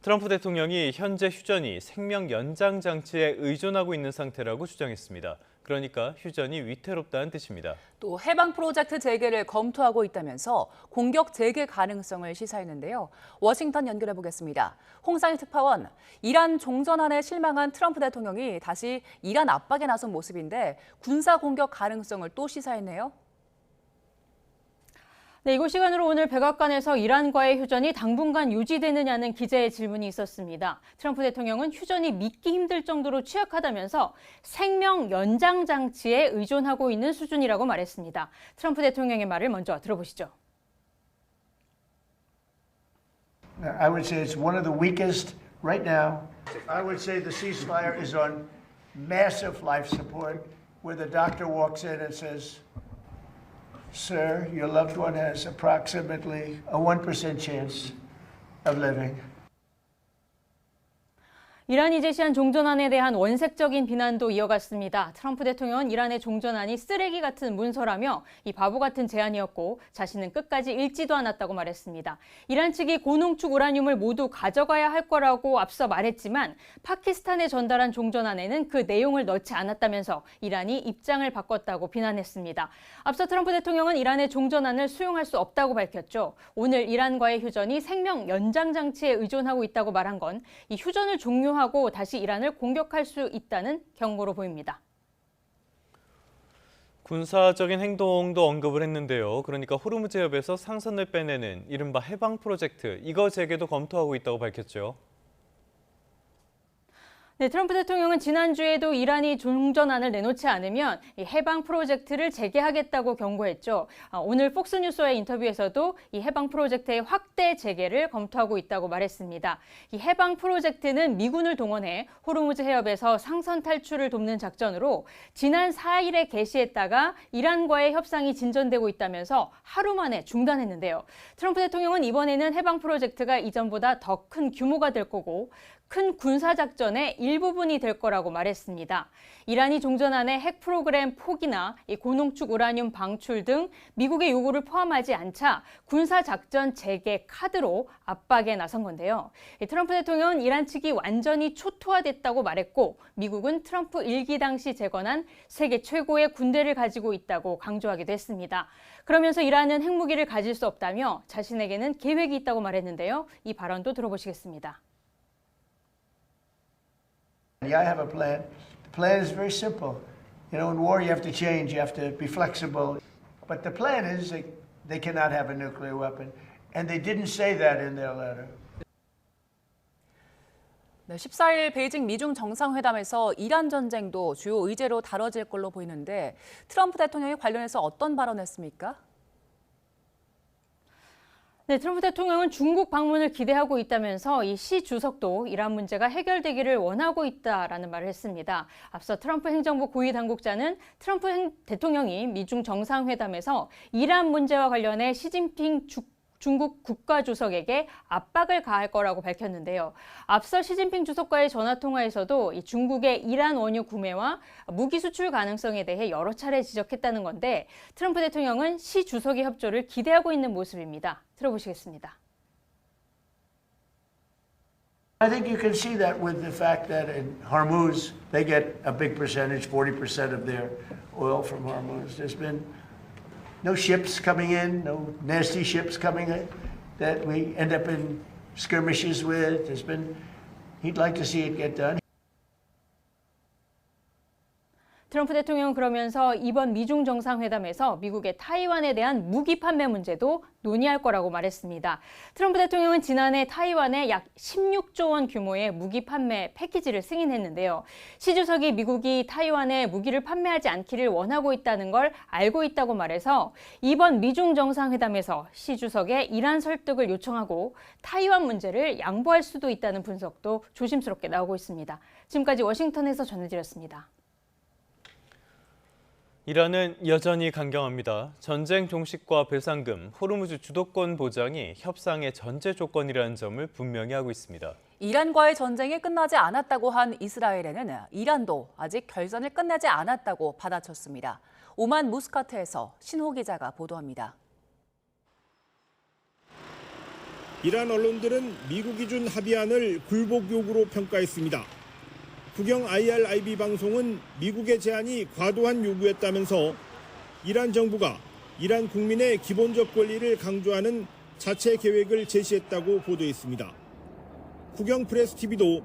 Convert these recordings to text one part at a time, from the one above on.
트럼프 대통령이 현재 휴전이 생명 연장 장치에 의존하고 있는 상태라고 주장했습니다. 그러니까 휴전이 위태롭다는 뜻입니다. 또 해방 프로젝트 재개를 검토하고 있다면서 공격 재개 가능성을 시사했는데요. 워싱턴 연결해 보겠습니다. 홍상희 특파원, 이란 종전안에 실망한 트럼프 대통령이 다시 이란 압박에 나선 모습인데 군사 공격 가능성을 또 시사했네요. 네, 이곳 시간으로 오늘 백악관에서 이란과의 휴전이 당분간 유지되느냐는 기자의 질문이 있었습니다. 트럼프 대통령은 휴전이 믿기 힘들 정도로 취약하다면서 생명 연장 장치에 의존하고 있는 수준이라고 말했습니다. 트럼프 대통령의 말을 먼저 들어보시죠. I would say it's one of the weakest right now. I would say the ceasefire is on massive life support, where the doctor walks in and says, Sir, your loved one has approximately a 1% chance of living. 이란이 제시한 종전안에 대한 원색적인 비난도 이어갔습니다. 트럼프 대통령은 이란의 종전안이 쓰레기 같은 문서라며 이 바보 같은 제안이었고 자신은 끝까지 읽지도 않았다고 말했습니다. 이란 측이 고농축 우라늄을 모두 가져가야 할 거라고 앞서 말했지만 파키스탄에 전달한 종전안에는 그 내용을 넣지 않았다면서 이란이 입장을 바꿨다고 비난했습니다. 앞서 트럼프 대통령은 이란의 종전안을 수용할 수 없다고 밝혔죠. 오늘 이란과의 휴전이 생명 연장 장치에 의존하고 있다고 말한 건 이 휴전을 종료하고 다시 이란을 공격할 수 있다는 경고로 보입니다. 군사적인 행동도 언급을 했는데요. 그러니까 호르무즈 해협에서 상선을 빼내는 이른바 해방 프로젝트, 이거 재개도 검토하고 있다고 밝혔죠. 네, 트럼프 대통령은 지난주에도 이란이 종전안을 내놓지 않으면 이 해방 프로젝트를 재개하겠다고 경고했죠. 오늘 폭스뉴스와의 인터뷰에서도 이 해방 프로젝트의 확대 재개를 검토하고 있다고 말했습니다. 이 해방 프로젝트는 미군을 동원해 호르무즈 해협에서 상선 탈출을 돕는 작전으로 지난 4일에 개시했다가 이란과의 협상이 진전되고 있다면서 하루 만에 중단했는데요. 트럼프 대통령은 이번에는 해방 프로젝트가 이전보다 더 큰 규모가 될 거고 큰 군사작전의 일부분이 될 거라고 말했습니다. 이란이 종전안에 핵 프로그램 포기나 고농축 우라늄 방출 등 미국의 요구를 포함하지 않자 군사작전 재개 카드로 압박에 나선 건데요. 트럼프 대통령은 이란 측이 완전히 초토화됐다고 말했고 미국은 트럼프 1기 당시 재건한 세계 최고의 군대를 가지고 있다고 강조하기도 했습니다. 그러면서 이란은 핵무기를 가질 수 없다며 자신에게는 계획이 있다고 말했는데요. 이 발언도 들어보시겠습니다. I have a plan. The plan is very simple. You know, in war you have to change, you have to be flexible. But the plan is they cannot have a nuclear weapon. And they didn't say that in their letter. 네, 14일 베이징 미중 정상회담에서 이란 전쟁도 주요 의제로 다뤄질 걸로 보이는데 트럼프 대통령이 관련해서 어떤 발언을 했습니까? 네, 트럼프 대통령은 중국 방문을 기대하고 있다면서 이 시 주석도 이란 문제가 해결되기를 원하고 있다라는 말을 했습니다. 앞서 트럼프 행정부 고위 당국자는 트럼프 대통령이 미중 정상회담에서 이란 문제와 관련해 시진핑 중국 국가주석에게 압박을 가할 거라고 밝혔는데요. 앞서 시진핑 주석과의 전화통화에서도 이 중국의 이란 원유 구매와 무기 수출 가능성에 대해 여러 차례 지적했다는 건데 트럼프 대통령은 시 주석의 협조를 기대하고 있는 모습입니다. 들어보시겠습니다. I think you can see that with the fact that in Hormuz, they get a big percentage, 40% of their oil from Hormuz. There's been no ships coming in, no nasty ships coming in that we end up in skirmishes with. He'd like to see it get done. 트럼프 대통령은 그러면서 이번 미중 정상회담에서 미국의 타이완에 대한 무기 판매 문제도 논의할 거라고 말했습니다. 트럼프 대통령은 지난해 타이완에 약 16조 원 규모의 무기 판매 패키지를 승인했는데요. 시 주석이 미국이 타이완에 무기를 판매하지 않기를 원하고 있다는 걸 알고 있다고 말해서 이번 미중 정상회담에서 시 주석의 이란 설득을 요청하고 타이완 문제를 양보할 수도 있다는 분석도 조심스럽게 나오고 있습니다. 지금까지 워싱턴에서 전해드렸습니다. 이란은 여전히 강경합니다. 전쟁 종식과 배상금, 호르무즈 주도권 보장이 협상의 전제 조건이라는 점을 분명히 하고 있습니다. 이란과의 전쟁이 끝나지 않았다고 한 이스라엘에는 이란도 아직 결전을 끝내지 않았다고 받아쳤습니다. 오만 무스카트에서 신호 기자가 보도합니다. 이란 언론들은 미국이 준 합의안을 굴복 요구로 평가했습니다. 국영 IRIB 방송은 미국의 제안이 과도한 요구였다면서 이란 정부가 이란 국민의 기본적 권리를 강조하는 자체 계획을 제시했다고 보도했습니다. 국영 프레스 TV도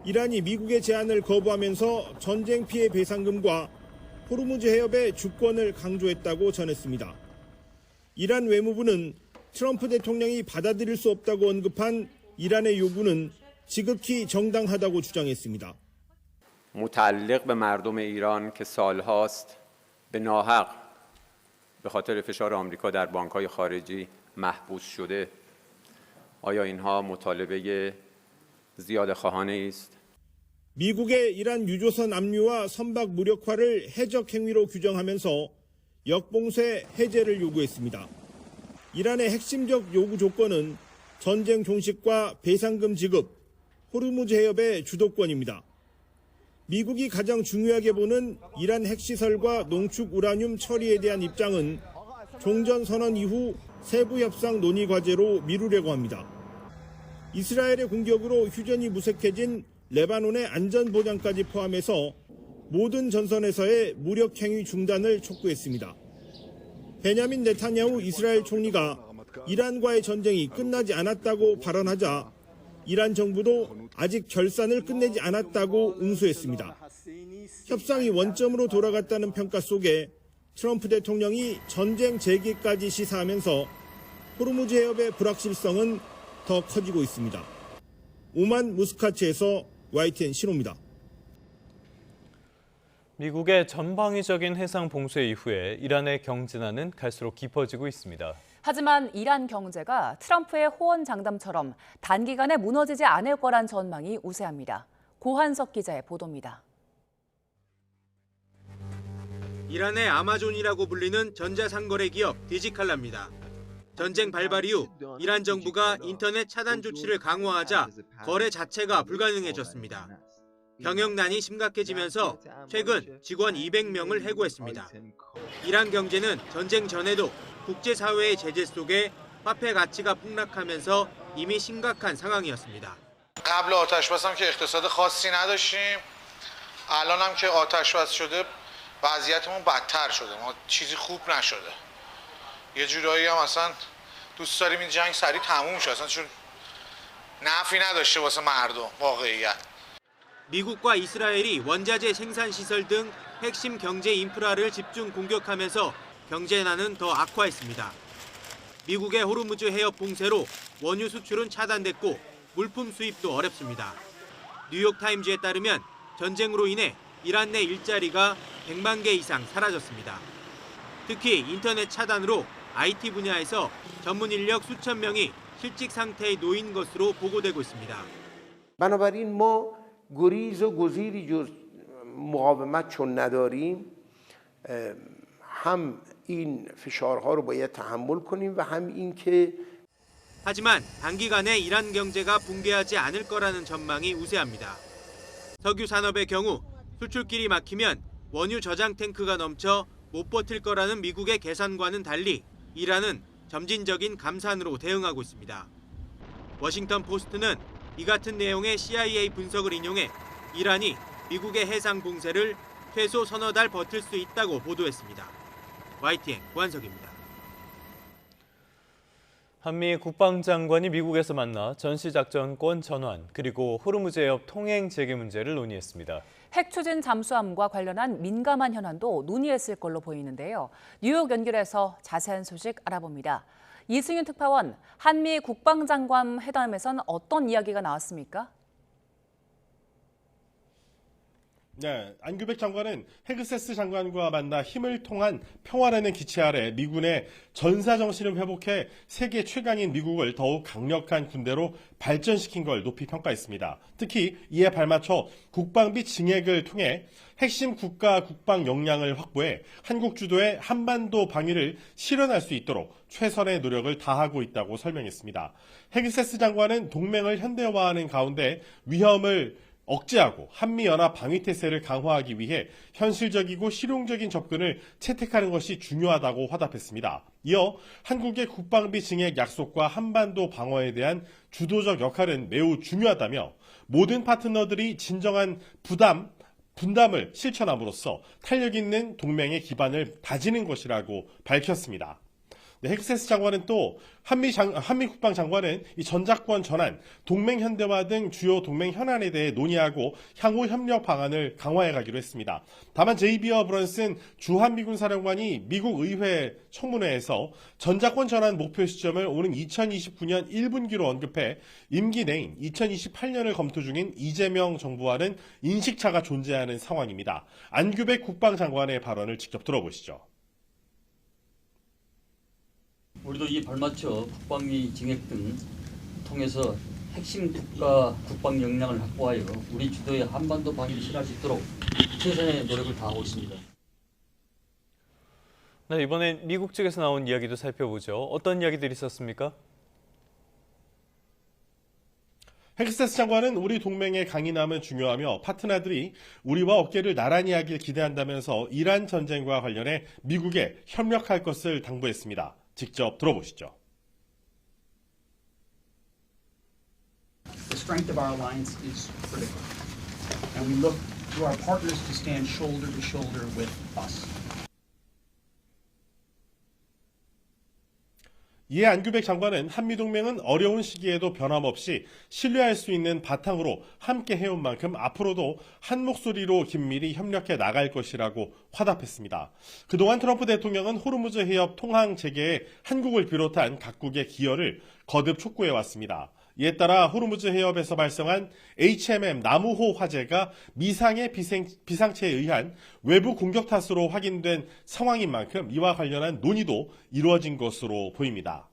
이란이 미국의 제안을 거부하면서 전쟁 피해 배상금과 호르무즈 해협의 주권을 강조했다고 전했습니다. 이란 외무부는 트럼프 대통령이 받아들일 수 없다고 언급한 이란의 요구는 지극히 정당하다고 주장했습니다. متعلق به مردم ایران که سالهاست به ناحق به خاطر فشار آمریکا در بانک‌های خارجی محبوس شده آیا اینها مطالبه زیادخواهانه است؟ 미국의 이란 유조선 압류와 선박 무력화를 해적 행위로 규정하면서 역봉쇄 해제를 요구했습니다. 이란의 핵심적 요구 조건은 전쟁 종식과 배상금 지급, 호르무즈 해협의 주도권입니다. 미국이 가장 중요하게 보는 이란 핵시설과 농축 우라늄 처리에 대한 입장은 종전선언 이후 세부 협상 논의 과제로 미루려고 합니다. 이스라엘의 공격으로 휴전이 무색해진 레바논의 안전보장까지 포함해서 모든 전선에서의 무력행위 중단을 촉구했습니다. 베냐민 네타냐후 이스라엘 총리가 이란과의 전쟁이 끝나지 않았다고 발언하자 이란 정부도 아직 결산을 끝내지 않았다고 응수했습니다. 협상이 원점으로 돌아갔다는 평가 속에 트럼프 대통령이 전쟁 재개까지 시사하면서 호르무즈 해협의 불확실성은 더 커지고 있습니다. 오만 무스카츠에서 YTN 신호입니다. 미국의 전방위적인 해상 봉쇄 이후에 이란의 경진안은 갈수록 깊어지고 있습니다. 하지만 이란 경제가 트럼프의 호언 장담처럼 단기간에 무너지지 않을 거란 전망이 우세합니다. 고한석 기자의 보도입니다. 이란의 아마존이라고 불리는 전자상거래 기업 디지칼라입니다. 전쟁 발발 이후 이란 정부가 인터넷 차단 조치를 강화하자 거래 자체가 불가능해졌습니다. 경영난이 심각해지면서 최근 직원 200명을 해고했습니다. 이란 경제는 전쟁 전에도 국제사회의 제재 속에 화폐 가치가 폭락하면서 이미 심각한 상황이었습니다. قبل آتش‌بس هم که اقتصاد خاصی نداشتیم. الان هم که آتش‌بس شده وضعیتمون بدتر شده. ما چیزی خوب نشده. یه جورایی هم اصلا دوست داریم این جنگ سریع تموم شه. اصلا چون نفعی نداشته واسه مردم واقعیت. 미국과 이스라엘이 원자재 생산 시설 등 핵심 경제 인프라를 집중 공격하면서 경제난은 더 악화했습니다. 미국의 호르무즈 해협 봉쇄로 원유 수출은 차단됐고 물품 수입도 어렵습니다. 뉴욕타임즈에 따르면 전쟁으로 인해 이란 내 일자리가 100만 개 이상 사라졌습니다. 특히 인터넷 차단으로 IT 분야에서 전문 인력 수천 명이 실직 상태에 놓인 것으로 보고되고 있습니다. بنابراین ما گریز و گزیری جز مقاومت چون نداریم هم این فشارها رو باید تحمل کنیم و هم این که 하지만 단기간에 이란 경제가 붕괴하지 않을 거라는 전망이 우세합니다. 석유 산업의 경우 수출길이 막히면 원유 저장 탱크가 넘쳐 못 버틸 거라는 미국의 계산과는 달리 이란은 점진적인 감산으로 대응하고 있습니다. 워싱턴 포스트는 이 같은 내용의 CIA 분석을 인용해 이란이 미국의 해상 봉쇄를 최소 서너 달 버틸 수 있다고 보도했습니다. YTN 고한석입니다. 한미 국방장관이 미국에서 만나 전시작전권 전환 그리고 호르무즈 해협 통행 재개 문제를 논의했습니다. 핵 추진 잠수함과 관련한 민감한 현안도 논의했을 걸로 보이는데요. 뉴욕 연결해서 자세한 소식 알아봅니다. 이승윤 특파원, 한미 국방장관 회담에선 어떤 이야기가 나왔습니까? 네, 안규백 장관은 헤그세스 장관과 만나 힘을 통한 평화라는 기체 아래 미군의 전사 정신을 회복해 세계 최강인 미국을 더욱 강력한 군대로 발전시킨 걸 높이 평가했습니다. 특히 이에 발맞춰 국방비 증액을 통해 핵심 국가 국방 역량을 확보해 한국 주도의 한반도 방위를 실현할 수 있도록 최선의 노력을 다하고 있다고 설명했습니다. 헤그세스 장관은 동맹을 현대화하는 가운데 위험을 억제하고 한미연합 방위태세를 강화하기 위해 현실적이고 실용적인 접근을 채택하는 것이 중요하다고 화답했습니다. 이어 한국의 국방비 증액 약속과 한반도 방어에 대한 주도적 역할은 매우 중요하다며 모든 파트너들이 진정한 분담을 실천함으로써 탄력 있는 동맹의 기반을 다지는 것이라고 밝혔습니다. 헤그세스 장관은 또 한미 국방장관은 이 전작권 전환, 동맹 현대화 등 주요 동맹 현안에 대해 논의하고 향후 협력 방안을 강화해 가기로 했습니다. 다만 제이비어 브런슨 주한미군 사령관이 미국 의회 청문회에서 전작권 전환 목표 시점을 오는 2029년 1분기로 언급해 임기 내인 2028년을 검토 중인 이재명 정부와는 인식차가 존재하는 상황입니다. 안규백 국방장관의 발언을 직접 들어보시죠. 우리도 이 발맞춰 국방비 증액 등 통해서 핵심 국가 국방 역량을 확보하여 우리 주도의 한반도 방위를 실현할 수 있도록 최선의 노력을 다하고 있습니다. 네, 이번엔 미국 측에서 나온 이야기도 살펴보죠. 어떤 이야기들이 있었습니까? 헤그세스 장관은 우리 동맹의 강인함은 중요하며 파트너들이 우리와 어깨를 나란히 하길 기대한다면서 이란 전쟁과 관련해 미국에 협력할 것을 당부했습니다. 직접 들어보시죠. The strength of our alliance is critical, and we look to our partners to stand shoulder to shoulder with us. 이에 안규백 장관은 한미동맹은 어려운 시기에도 변함없이 신뢰할 수 있는 바탕으로 함께 해온 만큼 앞으로도 한 목소리로 긴밀히 협력해 나갈 것이라고 화답했습니다. 그동안 트럼프 대통령은 호르무즈 해협 통항 재개에 한국을 비롯한 각국의 기여를 거듭 촉구해왔습니다. 이에 따라 호르무즈 해협에서 발생한 HMM 나무호 화재가 미상의 비상체에 의한 외부 공격 탓으로 확인된 상황인 만큼 이와 관련한 논의도 이루어진 것으로 보입니다.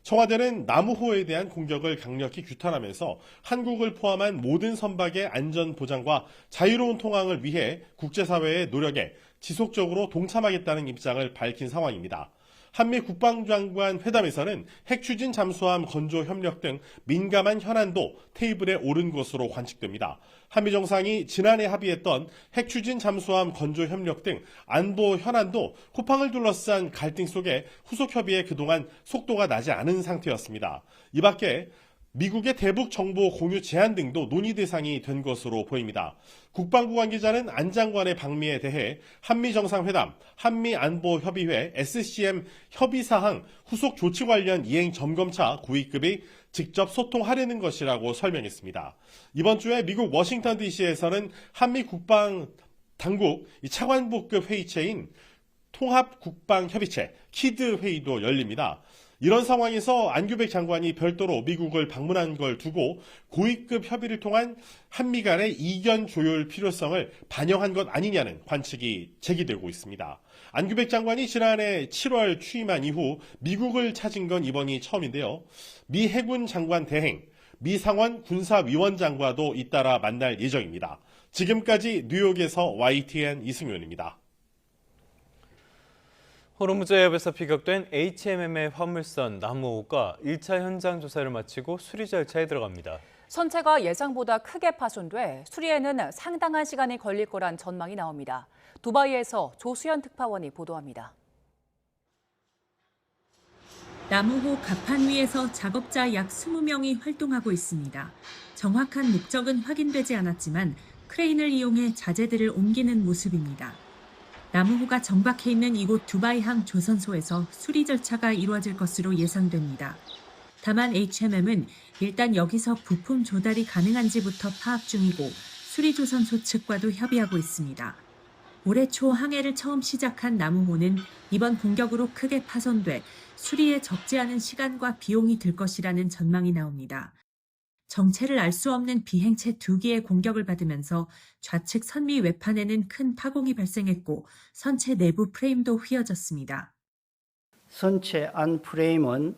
청와대는 나무호에 대한 공격을 강력히 규탄하면서 한국을 포함한 모든 선박의 안전 보장과 자유로운 통항을 위해 국제사회의 노력에 지속적으로 동참하겠다는 입장을 밝힌 상황입니다. 한미 국방장관 회담에서는 핵추진 잠수함 건조 협력 등 민감한 현안도 테이블에 오른 것으로 관측됩니다. 한미 정상이 지난해 합의했던 핵추진 잠수함 건조 협력 등 안보 현안도 쿠팡을 둘러싼 갈등 속에 후속 협의에 그동안 속도가 나지 않은 상태였습니다. 이 밖에 미국의 대북 정보 공유 제한 등도 논의 대상이 된 것으로 보입니다. 국방부 관계자는 안 장관의 방미에 대해 한미 정상회담, 한미 안보협의회, SCM 협의사항 후속 조치 관련 이행 점검차 고위급이 직접 소통하려는 것이라고 설명했습니다. 이번 주에 미국 워싱턴 DC에서는 한미 국방 당국 차관보급 회의체인 통합국방협의체 키드 회의도 열립니다. 이런 상황에서 안규백 장관이 별도로 미국을 방문한 걸 두고 고위급 협의를 통한 한미 간의 이견 조율 필요성을 반영한 것 아니냐는 관측이 제기되고 있습니다. 안규백 장관이 지난해 7월 취임한 이후 미국을 찾은 건 이번이 처음인데요. 미 해군 장관 대행, 미 상원 군사위원장과도 잇따라 만날 예정입니다. 지금까지 뉴욕에서 YTN 이승윤입니다. 호르무즈 해협에서 피격된 HMM의 화물선 나무호가 1차 현장 조사를 마치고 수리 절차에 들어갑니다. 선체가 예상보다 크게 파손돼 수리에는 상당한 시간이 걸릴 거란 전망이 나옵니다. 두바이에서 조수연 특파원이 보도합니다. 나무호 갑판 위에서 작업자 약 20명이 활동하고 있습니다. 정확한 목적은 확인되지 않았지만 크레인을 이용해 자재들을 옮기는 모습입니다. 나무호가 정박해 있는 이곳 두바이항 조선소에서 수리 절차가 이루어질 것으로 예상됩니다. 다만 HMM은 일단 여기서 부품 조달이 가능한지부터 파악 중이고 수리조선소 측과도 협의하고 있습니다. 올해 초 항해를 처음 시작한 나무호는 이번 공격으로 크게 파손돼 수리에 적지 않은 시간과 비용이 들 것이라는 전망이 나옵니다. 정체를 알 수 없는 비행체 2기의 공격을 받으면서 좌측 선미 외판에는 큰 파공이 발생했고 선체 내부 프레임도 휘어졌습니다. 선체 안 프레임은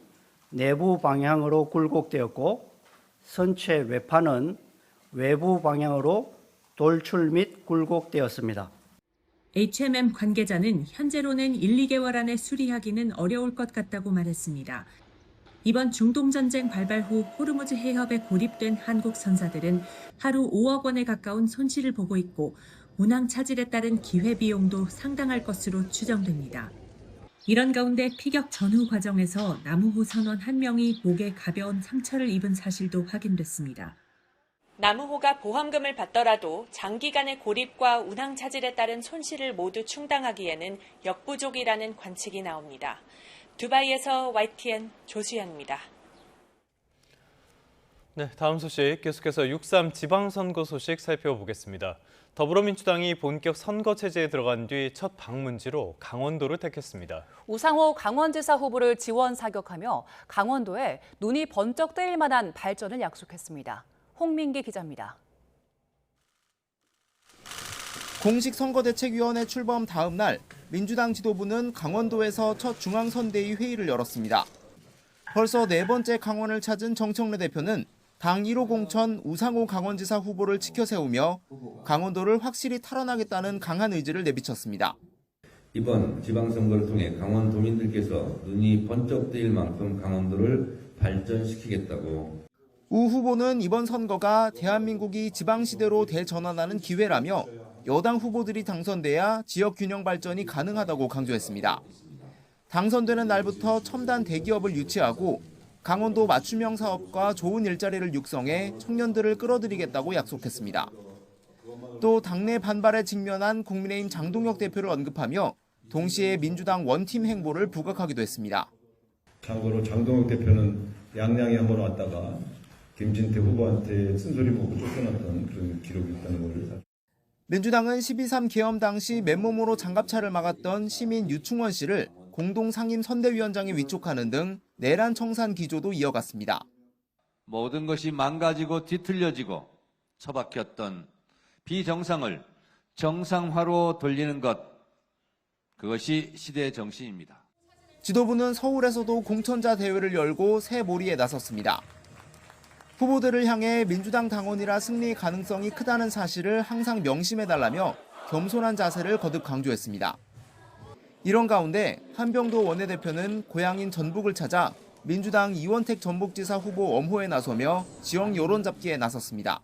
내부 방향으로 굴곡되었고 선체 외판은 외부 방향으로 돌출 및 굴곡되었습니다. HMM 관계자는 현재로는 1, 2개월 안에 수리하기는 어려울 것 같다고 말했습니다. 이번 중동전쟁 발발 후 호르무즈 해협에 고립된 한국 선사들은 하루 5억 원에 가까운 손실을 보고 있고 운항 차질에 따른 기회비용도 상당할 것으로 추정됩니다. 이런 가운데 피격 전후 과정에서 남우호 선원 1명이 목에 가벼운 상처를 입은 사실도 확인됐습니다. 남우호가 보험금을 받더라도 장기간의 고립과 운항 차질에 따른 손실을 모두 충당하기에는 역부족이라는 관측이 나옵니다. 두바이에서 YTN 조수연입니다. 네, 다음 소식 계속해서 6.3 지방선거 소식 살펴보겠습니다. 더불어민주당이 본격 선거 체제에 들어간 뒤 첫 방문지로 강원도를 택했습니다. 우상호 강원지사 후보를 지원 사격하며 강원도에 눈이 번쩍 뜨일 만한 발전을 약속했습니다. 홍민기 기자입니다. 공식 선거대책위원회 출범 다음 날 민주당 지도부는 강원도에서 첫 중앙선대위 회의를 열었습니다. 벌써 네 번째 강원을 찾은 정청래 대표는 당 1호 공천 우상호 강원지사 후보를 치켜 세우며 강원도를 확실히 탈환하겠다는 강한 의지를 내비쳤습니다. 이번 지방선거를 통해 강원도민들께서 눈이 번쩍 뜨일 만큼 강원도를 발전시키겠다고. 우 후보는 이번 선거가 대한민국이 지방시대로 대전환하는 기회라며 여당 후보들이 당선돼야 지역 균형 발전이 가능하다고 강조했습니다. 당선되는 날부터 첨단 대기업을 유치하고 강원도 맞춤형 사업과 좋은 일자리를 육성해 청년들을 끌어들이겠다고 약속했습니다. 또 당내 반발에 직면한 국민의힘 장동혁 대표를 언급하며 동시에 민주당 원팀 행보를 부각하기도 했습니다. 참고로 장동혁 대표는 양양에 한번 왔다가 김진태 후보한테 쓴소리 보고 쫓겨났던 그런 기록이 있다는 걸. 민주당은 12.3 계엄 당시 맨몸으로 장갑차를 막았던 시민 유충원 씨를 공동 상임 선대위원장에 위촉하는 등 내란 청산 기조도 이어갔습니다. 모든 것이 망가지고 뒤틀려지고 처박혔던 비정상을 정상화로 돌리는 것, 그것이 시대의 정신입니다. 지도부는 서울에서도 공천자 대회를 열고 새 몰이에 나섰습니다. 후보들을 향해 민주당 당원이라 승리 가능성이 크다는 사실을 항상 명심해달라며 겸손한 자세를 거듭 강조했습니다. 이런 가운데 한병도 원내대표는 고향인 전북을 찾아 민주당 이원택 전북지사 후보 엄호에 나서며 지역 여론 잡기에 나섰습니다.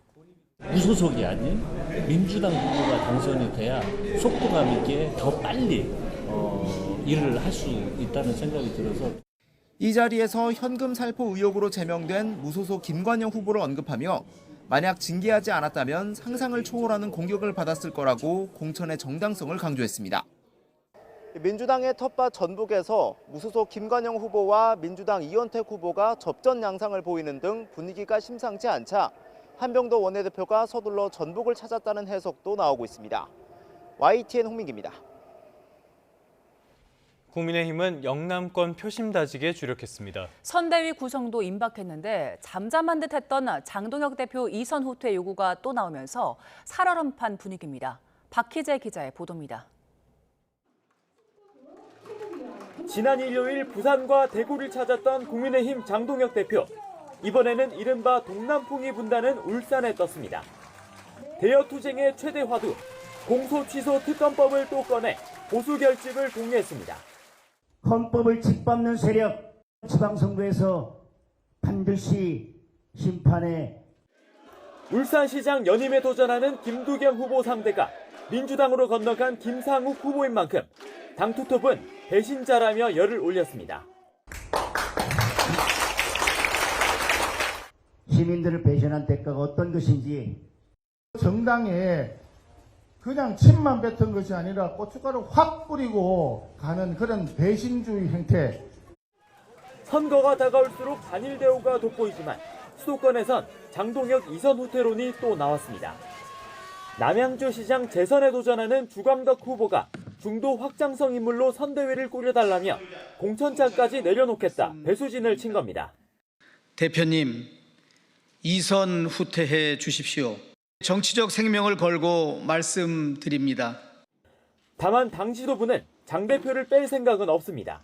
무소속이 아닌 민주당 후보가 당선이 돼야 속도감 있게 더 빨리 일을 할 수 있다는 생각이 들어서. 이 자리에서 현금 살포 의혹으로 제명된 무소속 김관영 후보를 언급하며 만약 징계하지 않았다면 상상을 초월하는 공격을 받았을 거라고 공천의 정당성을 강조했습니다. 민주당의 텃밭 전북에서 무소속 김관영 후보와 민주당 이원택 후보가 접전 양상을 보이는 등 분위기가 심상치 않자 한병도 원내대표가 서둘러 전북을 찾았다는 해석도 나오고 있습니다. YTN 홍민기입니다. 국민의힘은 영남권 표심 다지기에 주력했습니다. 선대위 구성도 임박했는데 잠잠한 듯했던 장동혁 대표 이선 후퇴 요구가 또 나오면서 살얼음판 분위기입니다. 박희재 기자의 보도입니다. 지난 일요일 부산과 대구를 찾았던 국민의힘 장동혁 대표. 이번에는 이른바 동남풍이 분다는 울산에 떴습니다. 대여투쟁의 최대 화두, 공소 취소 특검법을 또 꺼내 보수 결집을 독려했습니다. 헌법을 짓밟는 세력, 지방선거에서 반드시 심판에. 울산시장 연임에 도전하는 김두겸 후보 상대가 민주당으로 건너간 김상욱 후보인 만큼 당 투톱은 배신자라며 열을 올렸습니다. 시민들을 배신한 대가가 어떤 것인지. 정당에 그냥 침만 뱉은 것이 아니라 고춧가루 확 뿌리고 가는 그런 배신주의 행태. 선거가 다가올수록 단일 대우가 돋보이지만 수도권에선 장동혁 이선 후퇴론이 또 나왔습니다. 남양주시장 재선에 도전하는 주광덕 후보가 중도 확장성 인물로 선대위를 꾸려달라며 공천장까지 내려놓겠다 배수진을 친 겁니다. 대표님, 이선 후퇴해 주십시오. 정치적 생명을 걸고 말씀드립니다. 다만 당 지도부는 장 대표를 뺄 생각은 없습니다.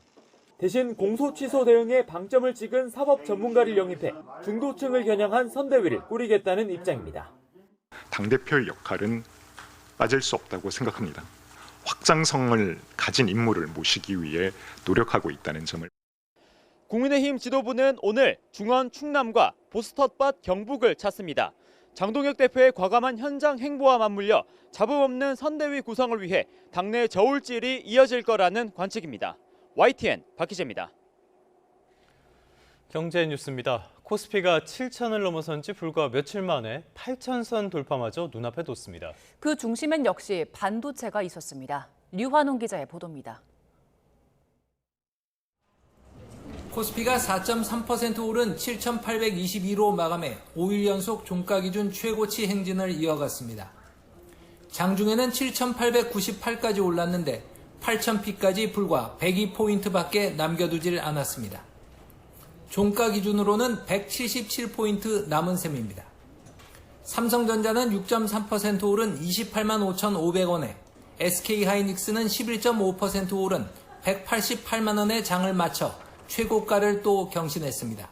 대신 공소 취소 대응에 방점을 찍은 사법 전문가를 영입해 중도층을 겨냥한 선대위를 꾸리겠다는 입장입니다. 당대표의 역할은 빠질 수 없다고 생각합니다. 확장성을 가진 인물을 모시기 위해 노력하고 있다는 점을. 국민의힘 지도부는 오늘 중원 충남과 보스턴밭 경북을 찾습니다. 장동혁 대표의 과감한 현장 행보와 맞물려 잡음 없는 선대위 구성을 위해 당내 저울질이 이어질 거라는 관측입니다. YTN 박희재입니다. 경제 뉴스입니다. 코스피가 7천을 넘어선 지 불과 며칠 만에 8천선 돌파마저 눈앞에 뒀습니다. 그 중심엔 역시 반도체가 있었습니다. 류환웅 기자의 보도입니다. 코스피가 4.3% 오른 7,822로 마감해 5일 연속 종가 기준 최고치 행진을 이어갔습니다. 장중에는 7,898까지 올랐는데 8,000피까지 불과 102포인트밖에 남겨두질 않았습니다. 종가 기준으로는 177포인트 남은 셈입니다. 삼성전자는 6.3% 오른 28만 5,500원에 SK하이닉스는 11.5% 오른 188만 원의 장을 마쳐 최고가를 또 경신했습니다.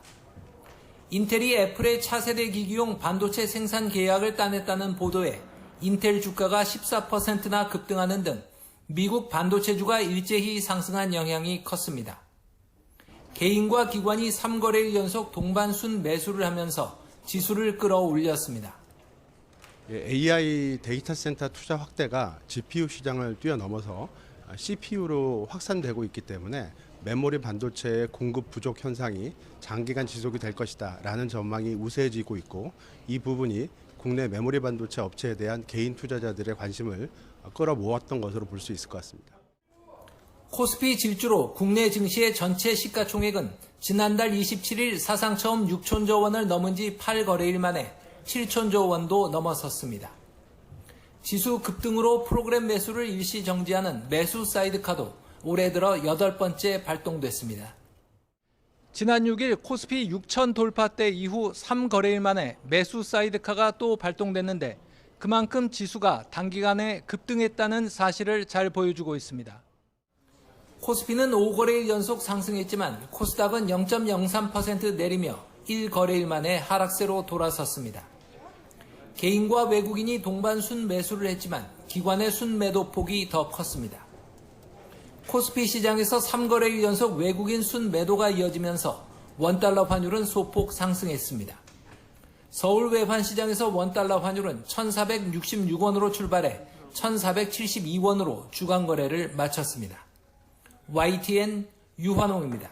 인텔이 애플의 차세대 기기용 반도체 생산 계약을 따냈다는 보도에 인텔 주가가 14%나 급등하는 등 미국 반도체주가 일제히 상승한 영향이 컸습니다. 개인과 기관이 3거래일 연속 동반순 매수를 하면서 지수를 끌어올렸습니다. AI 데이터 센터 투자 확대가 GPU 시장을 뛰어넘어서 CPU로 확산되고 있기 때문에 메모리 반도체의 공급 부족 현상이 장기간 지속이 될 것이다 라는 전망이 우세해지고 있고, 이 부분이 국내 메모리 반도체 업체에 대한 개인 투자자들의 관심을 끌어모았던 것으로 볼 수 있을 것 같습니다. 코스피 질주로 국내 증시의 전체 시가총액은 지난달 27일 사상 처음 6천조 원을 넘은 지 8거래일 만에 7천조 원도 넘어섰습니다. 지수 급등으로 프로그램 매수를 일시 정지하는 매수 사이드카도 올해 들어 8번째 발동됐습니다. 지난 6일 코스피 6천 돌파대 이후 3거래일 만에 매수 사이드카가 또 발동됐는데 그만큼 지수가 단기간에 급등했다는 사실을 잘 보여주고 있습니다. 코스피는 5거래일 연속 상승했지만 코스닥은 0.03% 내리며 1거래일 만에 하락세로 돌아섰습니다. 개인과 외국인이 동반 순매수를 했지만 기관의 순매도 폭이 더 컸습니다. 코스피 시장에서 3거래일 연속 외국인 순매도가 이어지면서 원달러 환율은 소폭 상승했습니다. 서울 외환 시장에서 원달러 환율은 1,466원으로 출발해 1,472원으로 주간 거래를 마쳤습니다. YTN 유환홍입니다.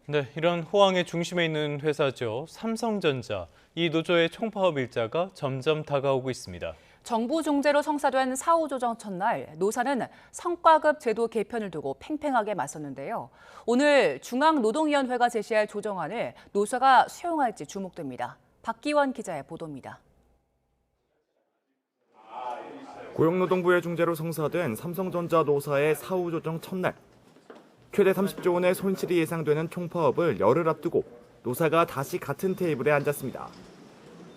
네, 이런 호황의 중심에 있는 회사죠. 삼성전자. 이 노조의 총파업 일자가 점점 다가오고 있습니다. 정부 중재로 성사된 사후 조정 첫날, 노사는 성과급 제도 개편을 두고 팽팽하게 맞섰는데요. 오늘 중앙노동위원회가 제시할 조정안을 노사가 수용할지 주목됩니다. 박기원 기자의 보도입니다. 고용노동부의 중재로 성사된 삼성전자 노사의 사후 조정 첫날. 최대 30조 원의 손실이 예상되는 총파업을 열흘 앞두고 노사가 다시 같은 테이블에 앉았습니다.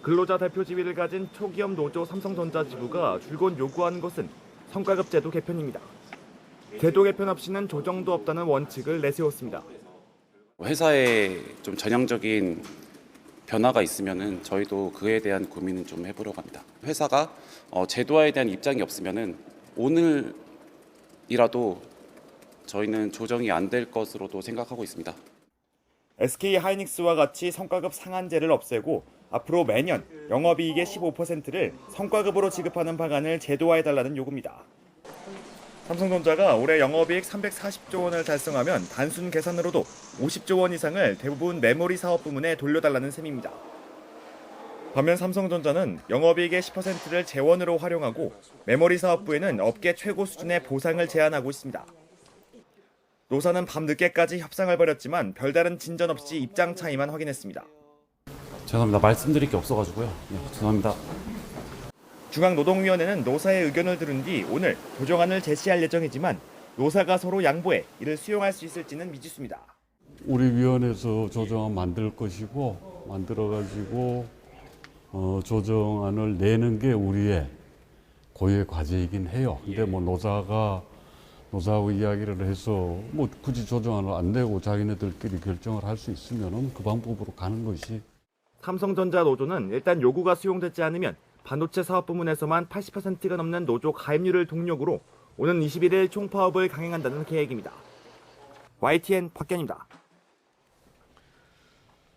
근로자 대표 지위를 가진 초기업 노조 삼성전자 지부가 줄곧 요구하는 것은 성과급 제도 개편입니다. 제도 개편 없이는 조정도 없다는 원칙을 내세웠습니다. 회사에 좀 전형적인 변화가 있으면은 저희도 그에 대한 고민은 좀 해보려고 합니다. 회사가 제도화에 대한 입장이 없으면은 오늘이라도 저희는 조정이 안 될 것으로도 생각하고 있습니다. SK하이닉스와 같이 성과급 상한제를 없애고 앞으로 매년 영업이익의 15%를 성과급으로 지급하는 방안을 제도화해달라는 요구입니다. 삼성전자가 올해 영업이익 340조 원을 달성하면 단순 계산으로도 50조 원 이상을 대부분 메모리 사업 부문에 돌려달라는 셈입니다. 반면 삼성전자는 영업이익의 10%를 재원으로 활용하고 메모리 사업부에는 업계 최고 수준의 보상을 제안하고 있습니다. 노사는 밤늦게까지 협상을 벌였지만 별다른 진전 없이 입장 차이만 확인했습니다. 죄송합니다. 말씀드릴 게 없어가지고요. 네, 죄송합니다. 중앙노동위원회는 노사의 의견을 들은 뒤 오늘 조정안을 제시할 예정이지만 노사가 서로 양보해 이를 수용할 수 있을지는 미지수입니다. 우리 위원회에서 조정안 만들 것이고 만들어가지고 조정안을 내는 게 우리의 고유의 과제이긴 해요. 근데 뭐 노사하고 이야기를 해서 뭐 굳이 조정안을 안 내고 자기네들끼리 결정을 할 수 있으면은 그 방법으로 가는 것이. 삼성전자 노조는 일단 요구가 수용되지 않으면 반도체 사업 부문에서만 80%가 넘는 노조 가입률을 동력으로 오는 21일 총파업을 강행한다는 계획입니다. YTN 박견입니다.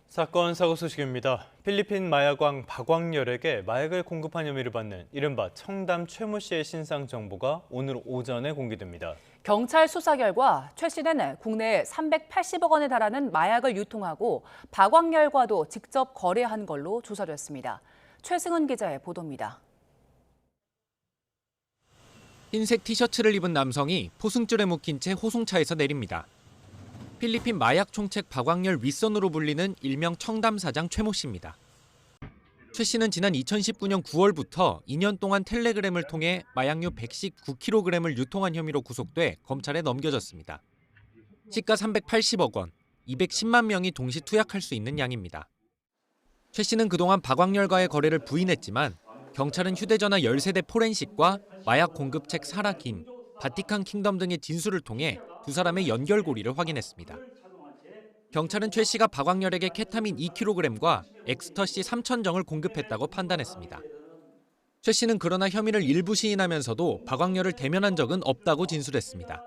사건 사고 소식입니다. 필리핀 마약왕 박광렬에게 마약을 공급한 혐의를 받는 이른바 청담 최모 씨의 신상 정보가 오늘 오전에 공개됩니다. 경찰 수사 결과 최 씨는 국내에 380억 원에 달하는 마약을 유통하고 박광렬과도 직접 거래한 걸로 조사됐습니다. 최승은 기자의 보도입니다. 흰색 티셔츠를 입은 남성이 포승줄에 묶인 채 호송차에서 내립니다. 필리핀 마약 총책 박광렬 윗선으로 불리는 일명 청담 사장 최모 씨입니다. 최 씨는 지난 2019년 9월부터 2년 동안 텔레그램을 통해 마약류 119kg을 유통한 혐의로 구속돼 검찰에 넘겨졌습니다. 시가 380억 원, 210만 명이 동시 투약할 수 있는 양입니다. 최 씨는 그동안 박광렬과의 거래를 부인했지만 경찰은 휴대전화 13대 포렌식과 마약 공급책 사라긴, 바티칸 킹덤 등의 진술을 통해 두 사람의 연결고리를 확인했습니다. 경찰은 최 씨가 박광렬에게 케타민 2kg과 엑스터시 3,000정을 공급했다고 판단했습니다. 최 씨는 그러나 혐의를 일부 시인하면서도 박광렬을 대면한 적은 없다고 진술했습니다.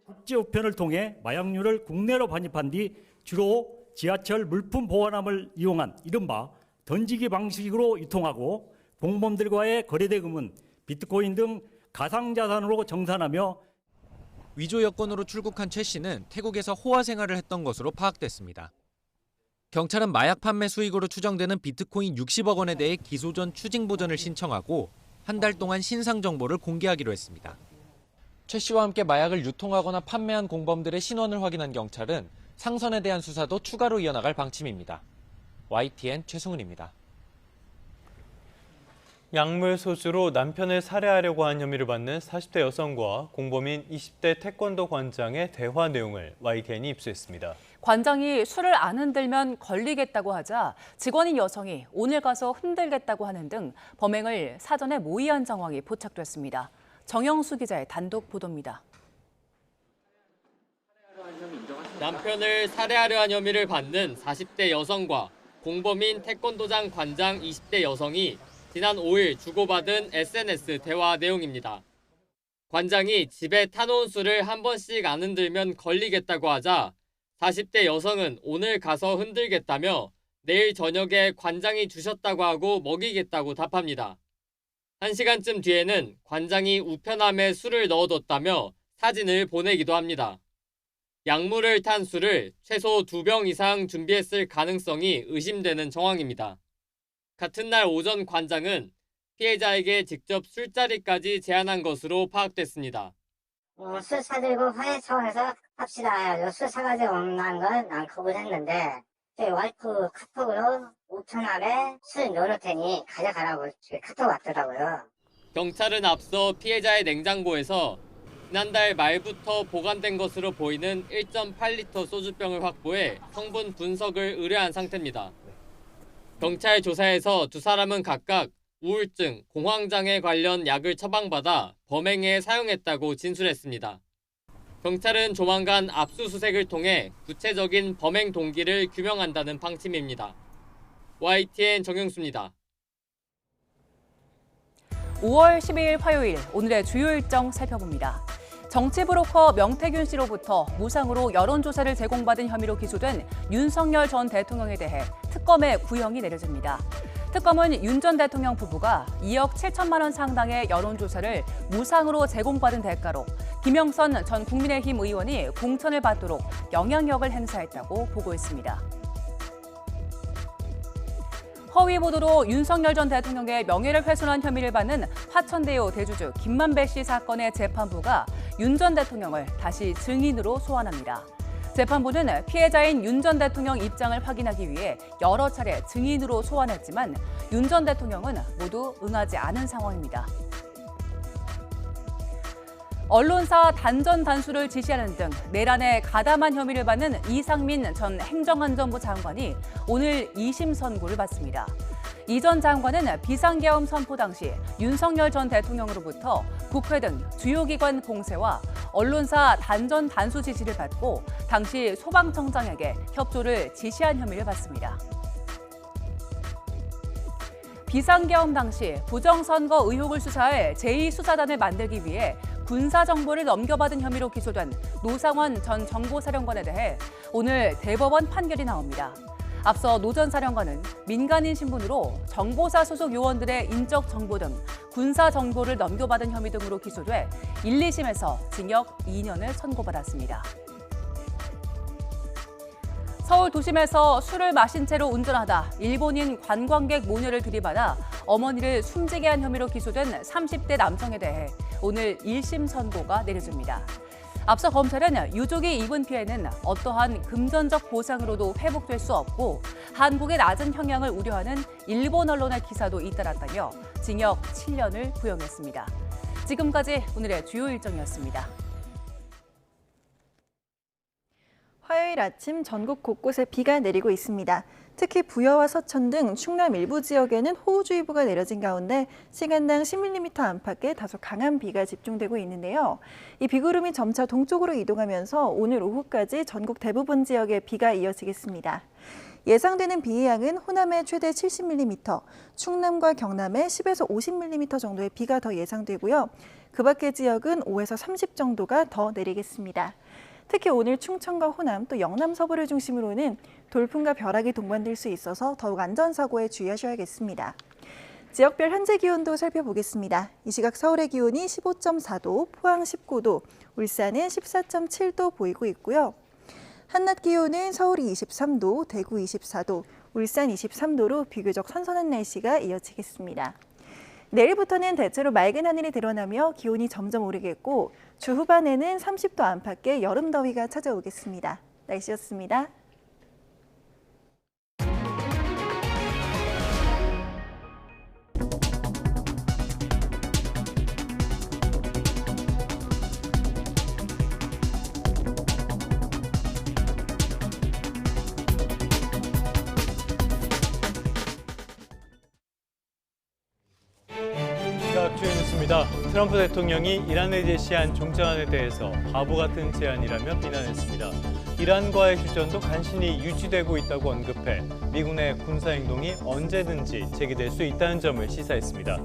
국제 우편을 통해 마약류를 국내로 반입한 뒤 주로 지하철 물품 보관함을 이용한 이른바 던지기 방식으로 유통하고 공범들과의 거래 대금은 비트코인 등 가상자산으로 정산하며 위조 여권으로 출국한 최 씨는 태국에서 호화 생활을 했던 것으로 파악됐습니다. 경찰은 마약 판매 수익으로 추정되는 비트코인 60억 원에 대해 기소 전 추징 보전을 신청하고 한 달 동안 신상 정보를 공개하기로 했습니다. 최 씨와 함께 마약을 유통하거나 판매한 공범들의 신원을 확인한 경찰은 상선에 대한 수사도 추가로 이어나갈 방침입니다. YTN 최승훈입니다. 약물 소주로 남편을 살해하려고 한 혐의를 받는 40대 여성과 공범인 20대 태권도 관장의 대화 내용을 YTN이 입수했습니다. 관장이 술을 안 흔들면 걸리겠다고 하자 직원인 여성이 오늘 가서 흔들겠다고 하는 등 범행을 사전에 모의한 정황이 포착됐습니다. 정영수 기자의 단독 보도입니다. 남편을 살해하려 한 혐의를 받는 40대 여성과 공범인 태권도장 관장 20대 여성이 지난 5일 주고받은 SNS 대화 내용입니다. 관장이 집에 타놓은 술을 한 번씩 안 흔들면 걸리겠다고 하자 40대 여성은 오늘 가서 흔들겠다며 내일 저녁에 관장이 주셨다고 하고 먹이겠다고 답합니다. 1시간쯤 뒤에는 관장이 우편함에 술을 넣어뒀다며 사진을 보내기도 합니다. 약물을 탄 술을 최소 2병 이상 준비했을 가능성이 의심되는 정황입니다. 같은 날 오전 관장은 피해자에게 직접 술자리까지 제안한 것으로 파악됐습니다. 술 사들고 화해 차원에서 합시다. 술 사가지고 온다는 건 난 거부했는데 저희 와이프 카톡으로 우편함에 술 넣어놓을 테니 가져가라고 카톡 왔더라고요. 경찰은 앞서 피해자의 냉장고에서 지난달 말부터 보관된 것으로 보이는 1.8리터 소주병을 확보해 성분 분석을 의뢰한 상태입니다. 경찰 조사에서 두 사람은 각각 우울증, 공황장애 관련 약을 처방받아 범행에 사용했다고 진술했습니다. 경찰은 조만간 압수수색을 통해 구체적인 범행 동기를 규명한다는 방침입니다. YTN 정영수입니다. 5월 12일 화요일 오늘의 주요 일정 살펴봅니다. 정치 브로커 명태균 씨로부터 무상으로 여론조사를 제공받은 혐의로 기소된 윤석열 전 대통령에 대해 특검의 구형이 내려집니다. 특검은 윤 전 대통령 부부가 2억 7천만 원 상당의 여론조사를 무상으로 제공받은 대가로 김영선 전 국민의힘 의원이 공천을 받도록 영향력을 행사했다고 보고했습니다. 허위 보도로 윤석열 전 대통령의 명예를 훼손한 혐의를 받는 화천대유 대주주 김만배 씨 사건의 재판부가 윤 전 대통령을 다시 증인으로 소환합니다. 재판부는 피해자인 윤 전 대통령 입장을 확인하기 위해 여러 차례 증인으로 소환했지만 윤 전 대통령은 모두 응하지 않은 상황입니다. 언론사 단전 단수를 지시하는 등 내란에 가담한 혐의를 받는 이상민 전 행정안전부 장관이 오늘 2심 선고를 받습니다. 이 전 장관은 비상계엄 선포 당시 윤석열 전 대통령으로부터 국회 등 주요 기관 공세와 언론사 단전 단수 지시를 받고 당시 소방청장에게 협조를 지시한 혐의를 받습니다. 비상계엄 당시 부정선거 의혹을 수사할 제2수사단을 만들기 위해 군사 정보를 넘겨받은 혐의로 기소된 노상원 전 정보사령관에 대해 오늘 대법원 판결이 나옵니다. 앞서 노 전 사령관은 민간인 신분으로 정보사 소속 요원들의 인적 정보 등 군사 정보를 넘겨받은 혐의 등으로 기소돼 1, 2심에서 징역 2년을 선고받았습니다. 서울 도심에서 술을 마신 채로 운전하다 일본인 관광객 모녀를 들이받아 어머니를 숨지게 한 혐의로 기소된 30대 남성에 대해 오늘 1심 선고가 내려집니다. 앞서 검찰은 유족이 입은 피해는 어떠한 금전적 보상으로도 회복될 수 없고 한국의 낮은 형량을 우려하는 일본 언론의 기사도 잇따랐다며 징역 7년을 구형했습니다. 지금까지 오늘의 주요 일정이었습니다. 화요일 아침 전국 곳곳에 비가 내리고 있습니다. 특히 부여와 서천 등 충남 일부 지역에는 호우주의보가 내려진 가운데 시간당 10mm 안팎의 다소 강한 비가 집중되고 있는데요. 이 비구름이 점차 동쪽으로 이동하면서 오늘 오후까지 전국 대부분 지역에 비가 이어지겠습니다. 예상되는 비의 양은 호남에 최대 70mm, 충남과 경남에 10에서 50mm 정도의 비가 더 예상되고요. 그 밖의 지역은 5에서 30 정도가 더 내리겠습니다. 특히 오늘 충청과 호남 또 영남 서부를 중심으로는 돌풍과 벼락이 동반될 수 있어서 더욱 안전사고에 주의하셔야겠습니다. 지역별 현재 기온도 살펴보겠습니다. 이 시각 서울의 기온이 15.4도, 포항 19도, 울산은 14.7도 보이고 있고요. 한낮 기온은 서울이 23도, 대구 24도, 울산 23도로 비교적 선선한 날씨가 이어지겠습니다. 내일부터는 대체로 맑은 하늘이 드러나며 기온이 점점 오르겠고 주 후반에는 30도 안팎의 여름 더위가 찾아오겠습니다. 날씨였습니다. 주요 뉴스입니다. 트럼프 대통령이 이란에 제시한 종전안에 대해서 바보 같은 제안이라며 비난했습니다. 이란과의 휴전도 간신히 유지되고 있다고 언급해 미국 내 군사행동이 언제든지 재개될 수 있다는 점을 시사했습니다.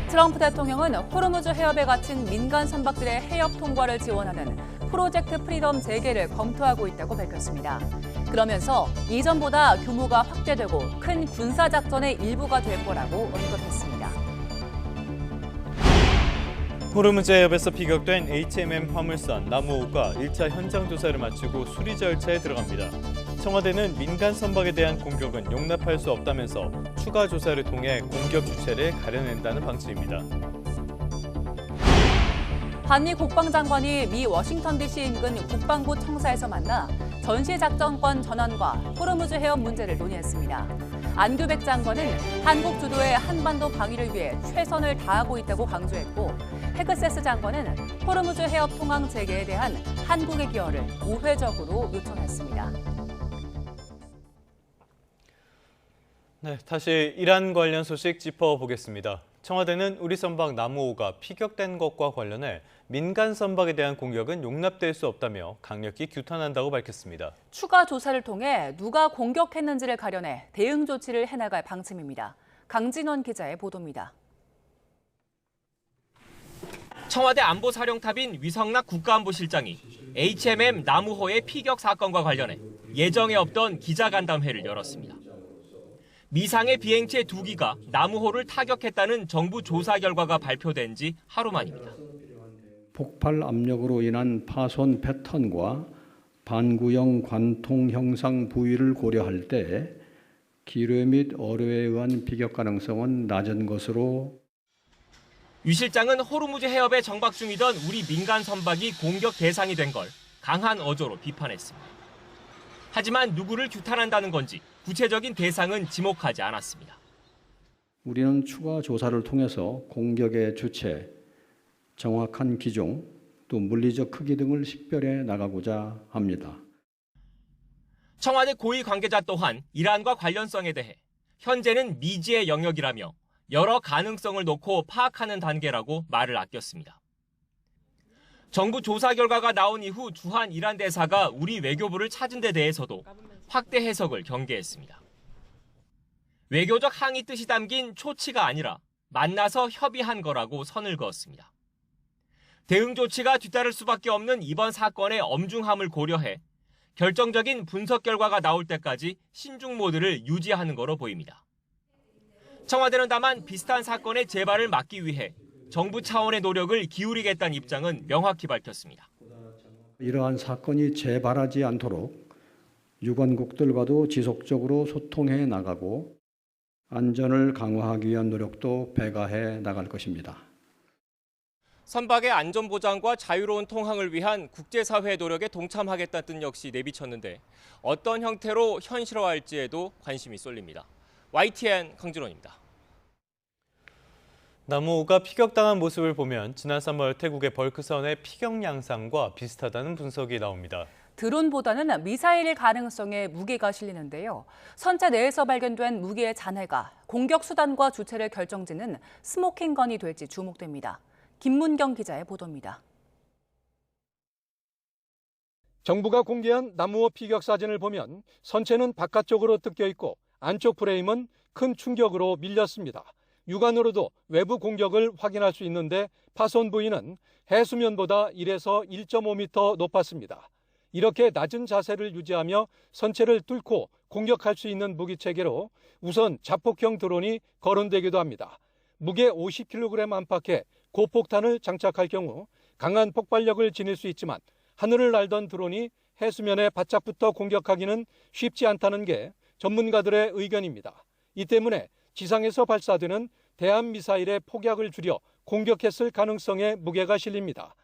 트럼프 대통령은 호르무즈 해협에 갇힌 민간 선박들의 해협 통과를 지원하는 프로젝트 프리덤 재개를 검토하고 있다고 밝혔습니다. 그러면서 이전보다 규모가 확대되고 큰 군사작전의 일부가 될 거라고 언급했습니다. 호르무즈 해협에서 피격된 HMM 화물선 나무호가 1차 현장 조사를 마치고 수리 절차에 들어갑니다. 청와대는 민간 선박에 대한 공격은 용납할 수 없다면서 추가 조사를 통해 공격 주체를 가려낸다는 방침입니다. 한미 국방장관이 미 워싱턴 DC 인근 국방부 청사에서 만나 전시작전권 전환과 호르무즈 해협 문제를 논의했습니다. 안규백 장관은 한국 주도의 한반도 방위를 위해 최선을 다하고 있다고 강조했고 헤그세스 장관은 호르무즈 해협 통항 재개에 대한 한국의 기여를 우회적으로 요청했습니다. 네, 다시 이란 관련 소식 짚어보겠습니다. 청와대는 우리 선박 나무호가 피격된 것과 관련해 민간 선박에 대한 공격은 용납될 수 없다며 강력히 규탄한다고 밝혔습니다. 추가 조사를 통해 누가 공격했는지를 가려내 대응 조치를 해나갈 방침입니다. 강진원 기자의 보도입니다. 청와대 안보사령탑인 위성락 국가안보실장이 HMM 나무호의 피격 사건과 관련해 예정에 없던 기자간담회를 열었습니다. 미상의 비행체 2기가 나무호를 타격했다는 정부 조사 결과가 발표된 지 하루 만입니다. 폭발 압력으로 인한 파손 패턴과 반구형 관통 형상 부위를 고려할 때 기뢰 및 어뢰에 의한 피격 가능성은 낮은 것으로. 유 실장은 호르무즈 해협에 정박 중이던 우리 민간 선박이 공격 대상이 된 걸 강한 어조로 비판했습니다. 하지만 누구를 규탄한다는 건지 구체적인 대상은 지목하지 않았습니다. 우리는 추가 조사를 통해서 공격의 주체, 정확한 기종, 또 물리적 크기 등을 식별해 나가고자 합니다. 청와대 고위 관계자 또한 이란과 관련성에 대해 현재는 미지의 영역이라며 여러 가능성을 놓고 파악하는 단계라고 말을 아꼈습니다. 정부 조사 결과가 나온 이후 주한 이란 대사가 우리 외교부를 찾은 데 대해서도 확대 해석을 경계했습니다. 외교적 항의 뜻이 담긴 초치가 아니라 만나서 협의한 거라고 선을 그었습니다. 대응 조치가 뒤따를 수밖에 없는 이번 사건의 엄중함을 고려해 결정적인 분석 결과가 나올 때까지 신중 모드를 유지하는 거로 보입니다. 청와대는 다만 비슷한 사건의 재발을 막기 위해 정부 차원의 노력을 기울이겠다는 입장은 명확히 밝혔습니다. 이러한 사건이 재발하지 않도록 유관국들과도 지속적으로 소통해 나가고 안전을 강화하기 위한 노력도 배가해 나갈 것입니다. 선박의 안전보장과 자유로운 통항을 위한 국제사회의 노력에 동참하겠다는 뜻 역시 내비쳤는데 어떤 형태로 현실화할지에도 관심이 쏠립니다. YTN 강준원입니다. 나무호가 피격당한 모습을 보면 지난 3월 태국의 벌크선의 피격 양상과 비슷하다는 분석이 나옵니다. 드론보다는 미사일 가능성의 무게가 실리는데요. 선체 내에서 발견된 무기의 잔해가 공격 수단과 주체를 결정짓는 스모킹건이 될지 주목됩니다. 김문경 기자의 보도입니다. 정부가 공개한 나무호 피격 사진을 보면 선체는 바깥쪽으로 뜯겨 있고 안쪽 프레임은 큰 충격으로 밀렸습니다. 육안으로도 외부 공격을 확인할 수 있는데 파손 부위는 해수면보다 1에서 1.5m 높았습니다. 이렇게 낮은 자세를 유지하며 선체를 뚫고 공격할 수 있는 무기 체계로 우선 자폭형 드론이 거론되기도 합니다. 무게 50kg 안팎의 고폭탄을 장착할 경우 강한 폭발력을 지닐 수 있지만 하늘을 날던 드론이 해수면에 바짝 붙어 공격하기는 쉽지 않다는 게 전문가들의 의견입니다. 이 때문에 지상에서 발사되는 대한미사일의 폭약을 줄여 공격했을 가능성에 무게가 실립니다.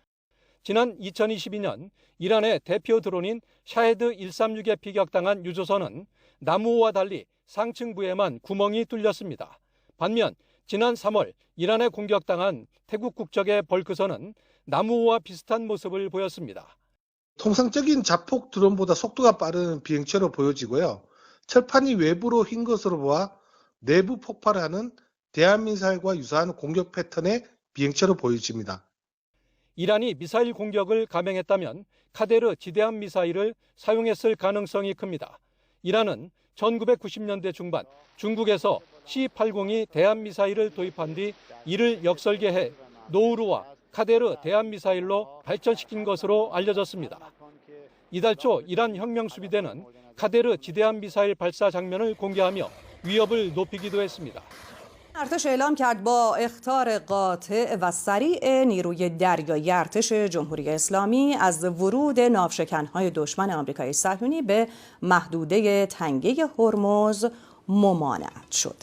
지난 2022년 이란의 대표 드론인 샤헤드 136에 피격당한 유조선은 나무호와 달리 상층부에만 구멍이 뚫렸습니다. 반면 지난 3월 이란에 공격당한 태국 국적의 벌크선은 나무호와 비슷한 모습을 보였습니다. 통상적인 자폭 드론보다 속도가 빠른 비행체로 보여지고요. 철판이 외부로 휜 것으로 보아 내부 폭발하는 대한미사일과 유사한 공격 패턴의 비행체로 보여집니다. 이란이 미사일 공격을 감행했다면 카데르 지대함 미사일을 사용했을 가능성이 큽니다. 이란은 1990년대 중반 중국에서 C-80이 대한미사일을 도입한 뒤 이를 역설계해 노우루와 카데르 대한미사일로 발전시킨 것으로 알려졌습니다. 이달 초 이란 혁명수비대는 카데르 지대함 미사일 발사 장면을 공개하며 위협을 높이기도 했습니다. ارتش اعلام کرد با اخطار قاطع و سریع نیروی دریایی ارتش جمهوری اسلامی از ورود ناوشکن‌های دشمن آمریکای صهیونی به محدوده تنگه هرمز ممانعت شد.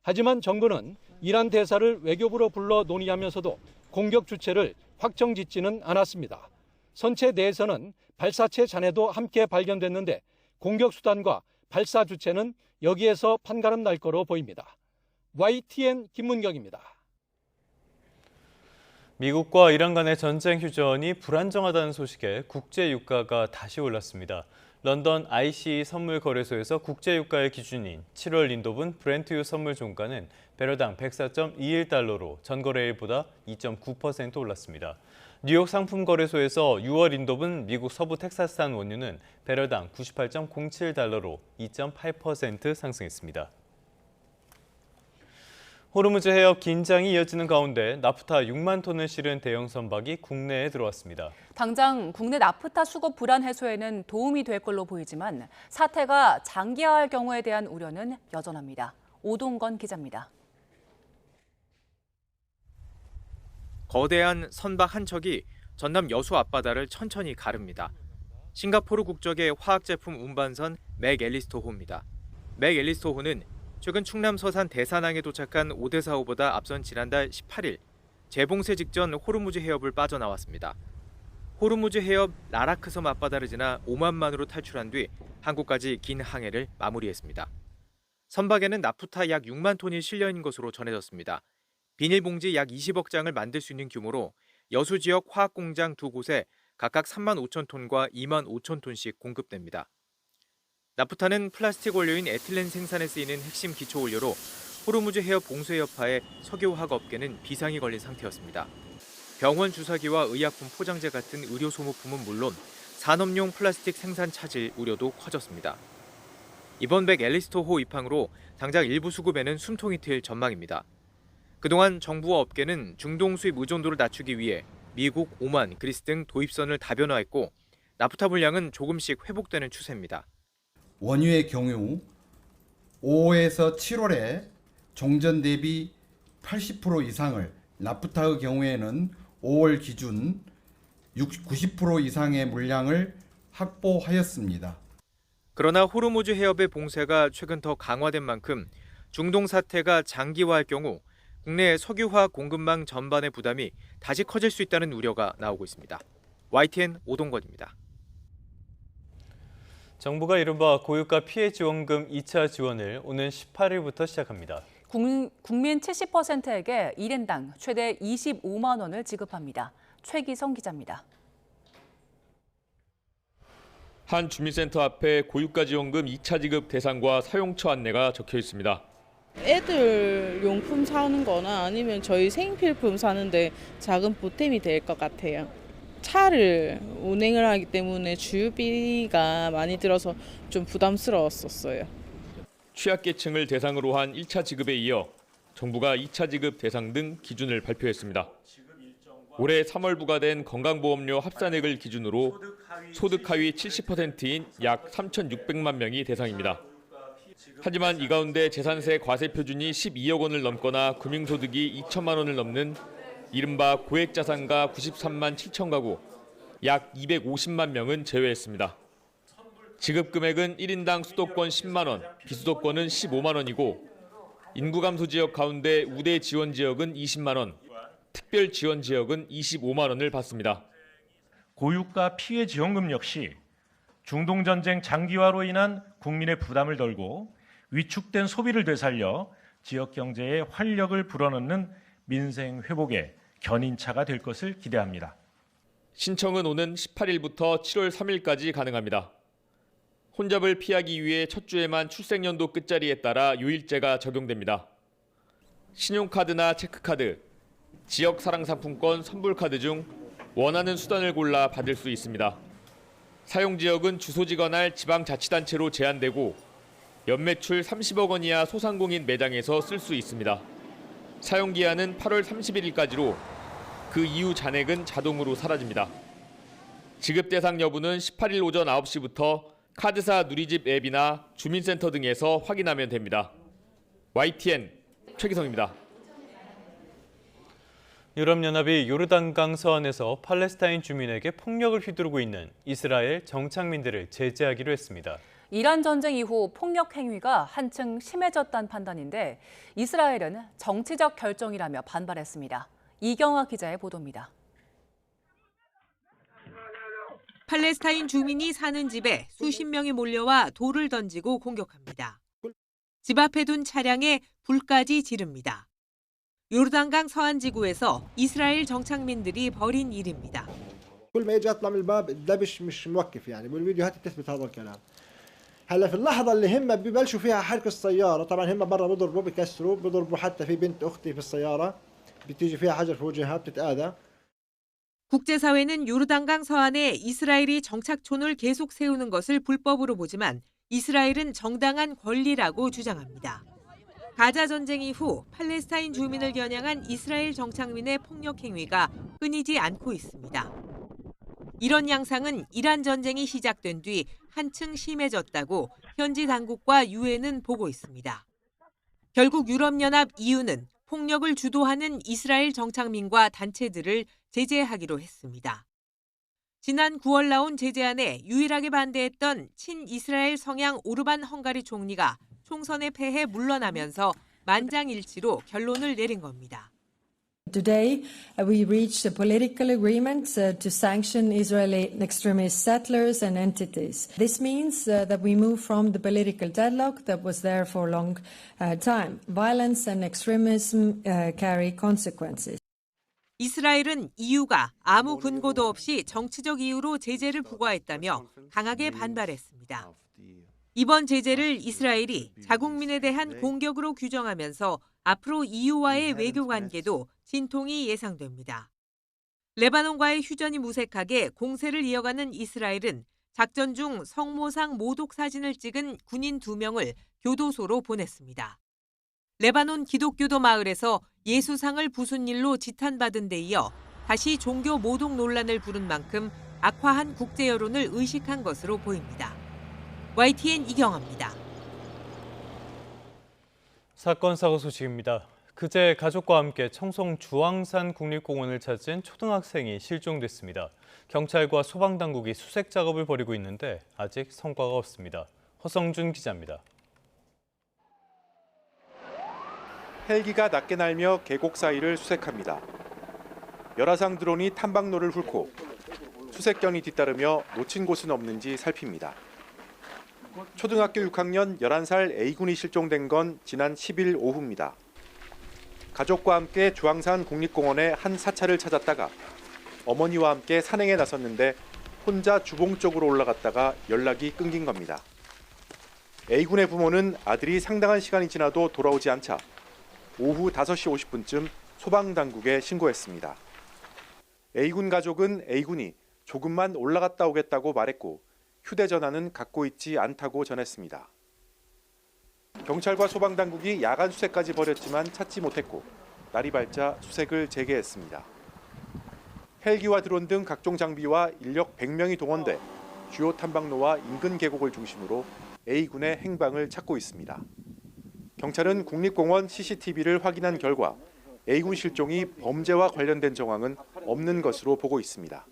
하지만 정부는 이란 대사를 외교부로 불러 논의하면서도 공격 주체를 확정짓지는 않았습니다. 선체 내에서는 발사체 잔해도 함께 발견됐는데 공격 수단과 발사 주체는 여기에서 판가름 날 거로 보입니다. YTN 김문경입니다. 미국과 이란 간의 전쟁 휴전이 불안정하다는 소식에 국제 유가가 다시 올랐습니다. 런던 ICE 선물 거래소에서 국제 유가의 기준인 7월 인도분 브렌트유 선물 종가는 배럴당 104.21달러로 전거래일보다 2.9% 올랐습니다. 뉴욕 상품 거래소에서 6월 인도분 미국 서부 텍사스산 원유는 배럴당 98.07달러로 2.8% 상승했습니다. 호르무즈 해협 긴장이 이어지는 가운데 나프타 6만 톤을 실은 대형 선박이 국내에 들어왔습니다. 당장 국내 나프타 수급 불안 해소에는 도움이 될 걸로 보이지만 사태가 장기화할 경우에 대한 우려는 여전합니다. 오동건 기자입니다. 거대한 선박 한 척이 전남 여수 앞바다를 천천히 가릅니다. 싱가포르 국적의 화학제품 운반선 맥앨리스터호입니다. 맥앨리스터호는 최근 충남 서산 대산항에 도착한 오데사호보다 앞선 지난달 18일 재봉쇄 직전 호르무즈 해협을 빠져나왔습니다. 호르무즈 해협 라라크 섬 앞바다를 지나 오만만으로 탈출한 뒤 한국까지 긴 항해를 마무리했습니다. 선박에는 나프타 약 6만 톤이 실려있는 것으로 전해졌습니다. 비닐봉지 약 20억 장을 만들 수 있는 규모로 여수 지역 화학공장 두 곳에 각각 3만 5천 톤과 2만 5천 톤씩 공급됩니다. 나프타는 플라스틱 원료인 에틸렌 생산에 쓰이는 핵심 기초 원료로 호르무즈 해협 봉쇄 여파에 석유화학 업계는 비상이 걸린 상태였습니다. 병원 주사기와 의약품 포장재 같은 의료 소모품은 물론 산업용 플라스틱 생산 차질 우려도 커졌습니다. 이번 맥앨리스터호 입항으로 당장 일부 수급에는 숨통이 트일 전망입니다. 그동안 정부와 업계는 중동 수입 의존도를 낮추기 위해 미국, 오만, 그리스 등 도입선을 다변화했고 나프타 물량은 조금씩 회복되는 추세입니다. 원유의 경우 5에서 7월에 종전 대비 80% 이상을, 나프타의 경우에는 5월 기준 90% 이상의 물량을 확보하였습니다. 그러나 호르무즈 해협의 봉쇄가 최근 더 강화된 만큼 중동 사태가 장기화할 경우 국내 석유화학 공급망 전반의 부담이 다시 커질 수 있다는 우려가 나오고 있습니다. YTN 오동건입니다. 정부가 이른바 고유가 피해 지원금 2차 지원을 오는 18일부터 시작합니다. 국민 70%에게 1인당 최대 25만 원을 지급합니다. 최기성 기자입니다. 한 주민센터 앞에 고유가 지원금 2차 지급 대상과 사용처 안내가 적혀 있습니다. 애들 용품 사는 거나 아니면 저희 생필품 사는데 작은 보탬이 될 것 같아요. 차를 운행을 하기 때문에 주유비가 많이 들어서 좀 부담스러웠었어요. 취약계층을 대상으로 한 1차 지급에 이어 정부가 2차 지급 대상 등 기준을 발표했습니다. 올해 3월 부과된 건강보험료 합산액을 기준으로 소득 하위 70%인 약 3,600만 명이 대상입니다. 하지만 이 가운데 재산세 과세 표준이 12억 원을 넘거나 금융소득이 2천만 원을 넘는 이른바 고액자산가 93만 7천 가구, 약 250만 명은 제외했습니다. 지급 금액은 1인당 수도권 10만 원, 비수도권은 15만 원이고 인구 감소 지역 가운데 우대 지원 지역은 20만 원, 특별 지원 지역은 25만 원을 받습니다. 고유가 피해 지원금 역시 중동 전쟁 장기화로 인한 국민의 부담을 덜고 위축된 소비를 되살려 지역 경제에 활력을 불어넣는 민생 회복의 견인차가 될 것을 기대합니다. 신청은 오는 18일부터 7월 3일까지 가능합니다. 혼잡을 피하기 위해 첫 주에만 출생연도 끝자리에 따라 요일제가 적용됩니다. 신용카드나 체크카드, 지역사랑상품권 선불카드 중 원하는 수단을 골라 받을 수 있습니다. 사용지역은 주소지가 날 지방자치단체로 제한되고 연매출 30억 원 이하 소상공인 매장에서 쓸 수 있습니다. 사용기한은 8월 31일까지로 그 이후 잔액은 자동으로 사라집니다. 지급 대상 여부는 18일 오전 9시부터 카드사 누리집 앱이나 주민센터 등에서 확인하면 됩니다. YTN 최기성입니다. 유럽연합이 요르단강 서안에서 팔레스타인 주민에게 폭력을 휘두르고 있는 이스라엘 정착민들을 제재하기로 했습니다. 이란 전쟁 이후 폭력 행위가 한층 심해졌다는 판단인데 이스라엘은 정치적 결정이라며 반발했습니다. 이경화 기자의 보도입니다. 팔레스타인 주민이 사는 집에 수십 명이 몰려와 돌을 던지고 공격합니다. 집 앞에 둔 차량에 불까지 지릅니다. 요르단강 서안 지구에서 이스라엘 정착민들이 벌인 일입니다. كل ما يجي اطلع من الباب الدبش مش موقف يعني والفيديوهات تثبت هذا الكلام. هلا في اللحظه اللي هم ببلشوا فيها حرق السياره طبعا هم برا بضربوا بكسروا بضربوا حتى في بنت اختي في السياره بتيجي فيها حجر في وجهها بتتآذى. 국제사회는 요르단강 서안에 이스라엘이 정착촌을 계속 세우는 것을 불법으로 보지만 이스라엘은 정당한 권리라고 주장합니다. 가자 전쟁 이후 팔레스타인 주민을 겨냥한 이스라엘 정착민의 폭력 행위가 끊이지 않고 있습니다. 이런 양상은 이란 전쟁이 시작된 뒤 한층 심해졌다고 현지 당국과 유엔은 보고 있습니다. 결국 유럽연합 EU는 폭력을 주도하는 이스라엘 정착민과 단체들을 제재하기로 했습니다. 지난 9월 나온 제재안에 유일하게 반대했던 친이스라엘 성향 오르반 헝가리 총리가 총선에 패해 물러나면서 만장일치로 결론을 내린 겁니다. Today, we reached a political agreement to sanction Israeli extremist settlers and entities. This means that we move from the political deadlock that was there for a long time. Violence and extremism carry consequences. 이스라엘은 EU가 아무 근거도 없이 정치적 이유로 제재를 부과했다며 강하게 반발했습니다. 이번 제재를 이스라엘이 자국민에 대한 공격으로 규정하면서 앞으로 EU와의 외교 관계도 진통이 예상됩니다. 레바논과의 휴전이 무색하게 공세를 이어가는 이스라엘은 작전 중 성모상 모독 사진을 찍은 군인 2명을 교도소로 보냈습니다. 레바논 기독교도 마을에서 예수상을 부순 일로 지탄받은 데 이어 다시 종교 모독 논란을 부른 만큼 악화한 국제 여론을 의식한 것으로 보입니다. YTN 이경아입니다. 사건 사고 소식입니다. 그제 가족과 함께 청송 주황산 국립공원을 찾은 초등학생이 실종됐습니다. 경찰과 소방당국이 수색 작업을 벌이고 있는데 아직 성과가 없습니다. 허성준 기자입니다. 헬기가 낮게 날며 계곡 사이를 수색합니다. 열화상 드론이 탐방로를 훑고 수색견이 뒤따르며 놓친 곳은 없는지 살핍니다. 초등학교 6학년 11살 A군이 실종된 건 지난 10일 오후입니다. 가족과 함께 주황산 국립공원의 한 사찰을 찾았다가 어머니와 함께 산행에 나섰는데 혼자 주봉 쪽으로 올라갔다가 연락이 끊긴 겁니다. A군의 부모는 아들이 상당한 시간이 지나도 돌아오지 않자 오후 5시 50분쯤 소방당국에 신고했습니다. A군 가족은 A군이 조금만 올라갔다 오겠다고 말했고 휴대전화는 갖고 있지 않다고 전했습니다. 경찰과 소방당국이 야간 수색까지 벌였지만 찾지 못했고 날이 밝자 수색을 재개했습니다. 헬기와 드론 등 각종 장비와 인력 100명이 동원돼 주요 탐방로와 인근 계곡을 중심으로 A군의 행방을 찾고 있습니다. 경찰은 국립공원 CCTV를 확인한 결과 A군 실종이 범죄와 관련된 정황은 없는 것으로 보고 있습니다.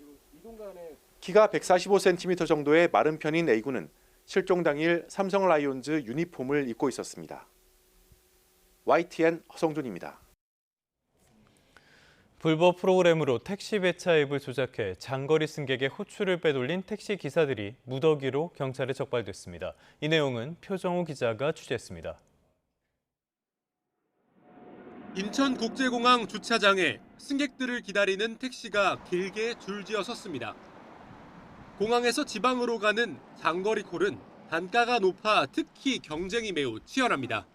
키가 145cm 정도의 마른 편인 A군은 실종 당일 삼성 라이온즈 유니폼을 입고 있었습니다. YTN 허성준입니다. 불법 프로그램으로 택시 배차 앱을 조작해 장거리 승객의 호출을 빼돌린 택시 기사들이 무더기로 경찰에 적발됐습니다. 이 내용은 표정호 기자가 취재했습니다. 인천국제공항 주차장에 승객들을 기다리는 택시가 길게 줄지어 섰습니다. 공항에서 지방으로 가는 장거리 콜은 단가가 높아 특히 경쟁이 매우 치열합니다.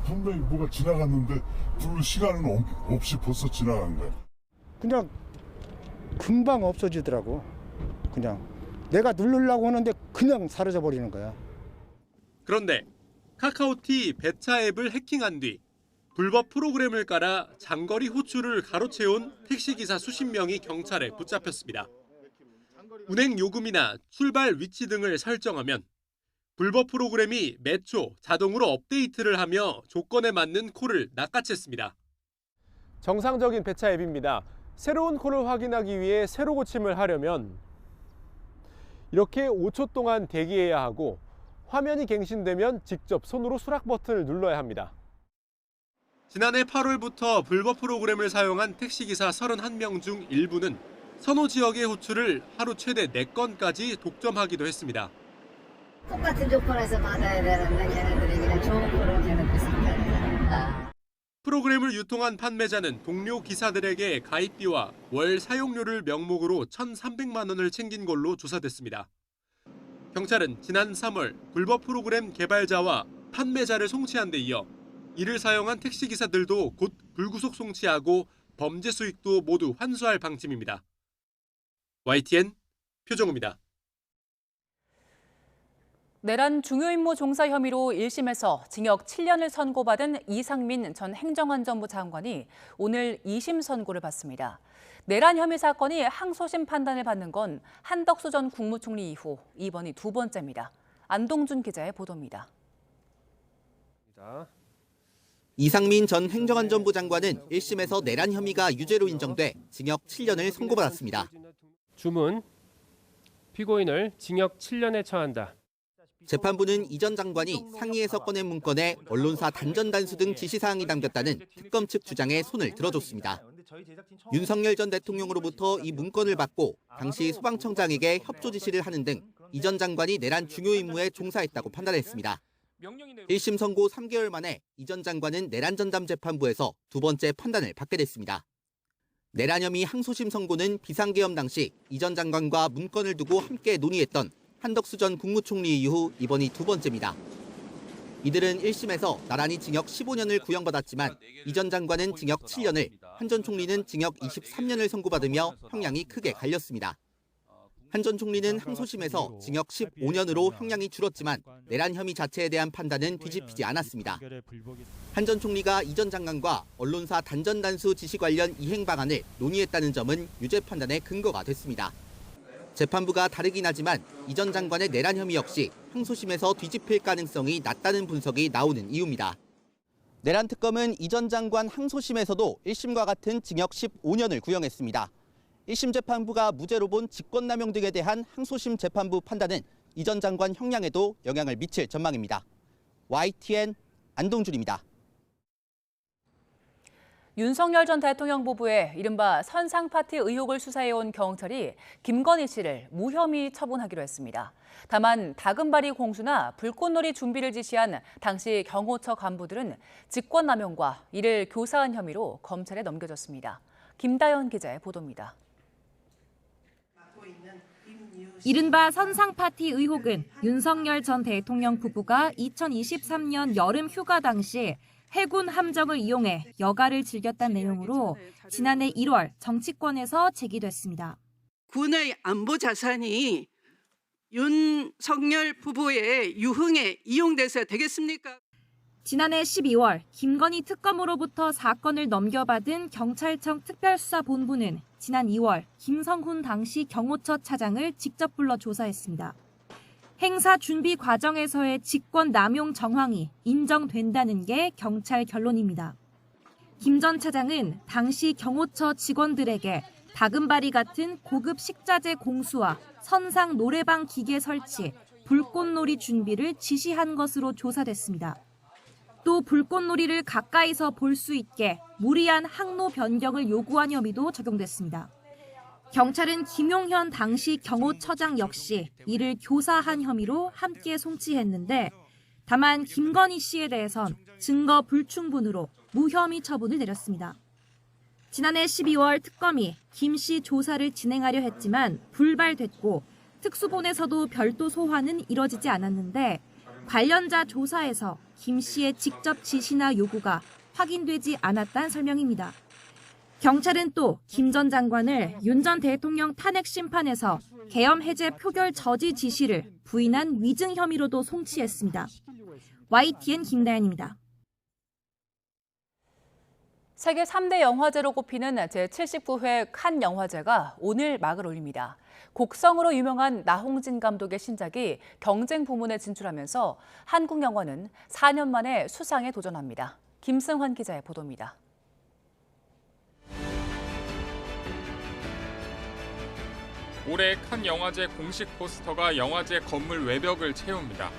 분명히 뭐가 지나갔는데 부를 시간은 없이 벌써 지나간 거야. 그냥 금방 없어지더라고. 그냥 내가 누르려고 하는데 그냥 사라져 버리는 거야. 그런데 카카오티 배차 앱을 해킹한 뒤 불법 프로그램을 깔아 장거리 호출을 가로채운 택시기사 수십 명이 경찰에 붙잡혔습니다. 운행 요금이나 출발 위치 등을 설정하면 불법 프로그램이 매초 자동으로 업데이트를 하며 조건에 맞는 콜을 낚아챘습니다. 정상적인 배차 앱입니다. 새로운 콜을 확인하기 위해 새로 고침을 하려면 이렇게 5초 동안 대기해야 하고 화면이 갱신되면 직접 손으로 수락 버튼을 눌러야 합니다. 지난해 8월부터 불법 프로그램을 사용한 택시기사 31명 중 일부는 선호 지역의 호출을 하루 최대 4건까지 독점하기도 했습니다. 똑같은 조건에서 받아야 되는데 걔네들이 그냥 좋은 거로 걔네들이 상관이 프로그램을 유통한 판매자는 동료 기사들에게 가입비와 월 사용료를 명목으로 1,300만 원을 챙긴 걸로 조사됐습니다. 경찰은 지난 3월 불법 프로그램 개발자와 판매자를 송치한 데 이어 이를 사용한 택시기사들도 곧 불구속 송치하고 범죄 수익도 모두 환수할 방침입니다. YTN 표정우입니다. 내란 중요임무 종사 혐의로 1심에서 징역 7년을 선고받은 이상민 전 행정안전부 장관이 오늘 2심 선고를 받습니다. 내란 혐의 사건이 항소심 판단을 받는 건 한덕수 전 국무총리 이후 이번이 두 번째입니다. 안동준 기자의 보도입니다. 이상민 전 행정안전부 장관은 1심에서 내란 혐의가 유죄로 인정돼 징역 7년을 선고받았습니다. 주문, 피고인을 징역 7년에 처한다. 재판부는 이 전 장관이 상의에서 꺼낸 문건에 언론사 단전 단수 등 지시사항이 담겼다는 특검 측 주장에 손을 들어줬습니다. 윤석열 전 대통령으로부터 이 문건을 받고 당시 소방청장에게 협조 지시를 하는 등 이 전 장관이 내란 중요 임무에 종사했다고 판단했습니다. 1심 선고 3개월 만에 이 전 장관은 내란 전담 재판부에서 두 번째 판단을 받게 됐습니다. 내란 혐의 항소심 선고는 비상계엄 당시 이 전 장관과 문건을 두고 함께 논의했던 한덕수 전 국무총리 이후 이번이 두 번째입니다. 이들은 1심에서 나란히 징역 15년을 구형받았지만 이 전 장관은 징역 7년을, 한 전 총리는 징역 23년을 선고받으며 형량이 크게 갈렸습니다. 한 전 총리는 항소심에서 징역 15년으로 형량이 줄었지만 내란 혐의 자체에 대한 판단은 뒤집히지 않았습니다. 한 전 총리가 이 전 장관과 언론사 단전 단수 지시 관련 이행 방안을 논의했다는 점은 유죄 판단의 근거가 됐습니다. 재판부가 다르긴 하지만 이 전 장관의 내란 혐의 역시 항소심에서 뒤집힐 가능성이 낮다는 분석이 나오는 이유입니다. 내란 특검은 이 전 장관 항소심에서도 1심과 같은 징역 15년을 구형했습니다. 1심 재판부가 무죄로 본 직권남용 등에 대한 항소심 재판부 판단은 이 전 장관 형량에도 영향을 미칠 전망입니다. YTN 안동준입니다. 윤석열 전 대통령 부부의 이른바 선상파티 의혹을 수사해온 경찰이 김건희 씨를 무혐의 처분하기로 했습니다. 다만 다금바리 공수나 불꽃놀이 준비를 지시한 당시 경호처 간부들은 직권남용과 이를 교사한 혐의로 검찰에 넘겨졌습니다. 김다연 기자의 보도입니다. 이른바 선상파티 의혹은 윤석열 전 대통령 부부가 2023년 여름 휴가 당시 해군 함정을 이용해 여가를 즐겼다는 내용으로 지난해 1월 정치권에서 제기됐습니다. 군의 안보 자산이 윤석열 부부의 유흥에 이용돼서 되겠습니까? 지난해 12월 김건희 특검으로부터 사건을 넘겨받은 경찰청 특별수사본부는 지난 2월 김성훈 당시 경호처 차장을 직접 불러 조사했습니다. 행사 준비 과정에서의 직권 남용 정황이 인정된다는 게 경찰 결론입니다. 김 전 차장은 당시 경호처 직원들에게 다금바리 같은 고급 식자재 공수와 선상 노래방 기계 설치, 불꽃놀이 준비를 지시한 것으로 조사됐습니다. 또 불꽃놀이를 가까이서 볼 수 있게 무리한 항로 변경을 요구한 혐의도 적용됐습니다. 경찰은 김용현 당시 경호처장 역시 이를 교사한 혐의로 함께 송치했는데 다만 김건희 씨에 대해선 증거 불충분으로 무혐의 처분을 내렸습니다. 지난해 12월 특검이 김 씨 조사를 진행하려 했지만 불발됐고 특수본에서도 별도 소환은 이뤄지지 않았는데 관련자 조사에서 김 씨의 직접 지시나 요구가 확인되지 않았다는 설명입니다. 경찰은 또 김 전 장관을 윤 전 대통령 탄핵 심판에서 계엄 해제 표결 저지 지시를 부인한 위증 혐의로도 송치했습니다. YTN 김다연입니다. 세계 3대 영화제로 꼽히는 제79회 칸 영화제가 오늘 막을 올립니다. 곡성으로 유명한 나홍진 감독의 신작이 경쟁 부문에 진출하면서 한국 영화는 4년 만에 수상에 도전합니다. 김승환 기자의 보도입니다. 올해 칸 영화제 공식 포스터가 영화제 건물 외벽을 채웁니다.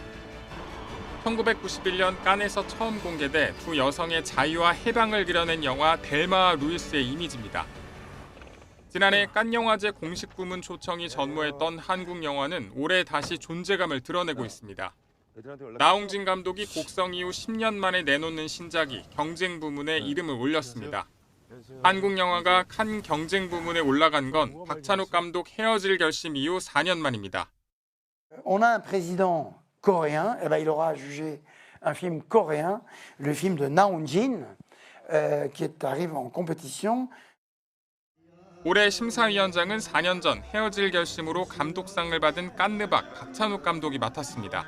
1991년 칸에서 처음 공개돼 두 여성의 자유와 해방을 그려낸 영화 델마 루이스의 이미지입니다. 지난해 칸 영화제 공식 부문 초청이 전무했던 한국 영화는 올해 다시 존재감을 드러내고 있습니다. 나홍진 감독이 곡성 이후 10년 만에 내놓는 신작이 경쟁 부문에 이름을 올렸습니다. 한국 영화가 칸 경쟁 부문에 올라간 건 박찬욱 감독 헤어질 결심 이후 4년 만입니다. On a un président coréen, eh ben il aura jugé un film coréen, le film de Naonjin, qui arrive en compétition. 올해 심사위원장은 4년 전 헤어질 결심으로 감독상을 받은 깐느박 박찬욱 감독이 맡았습니다.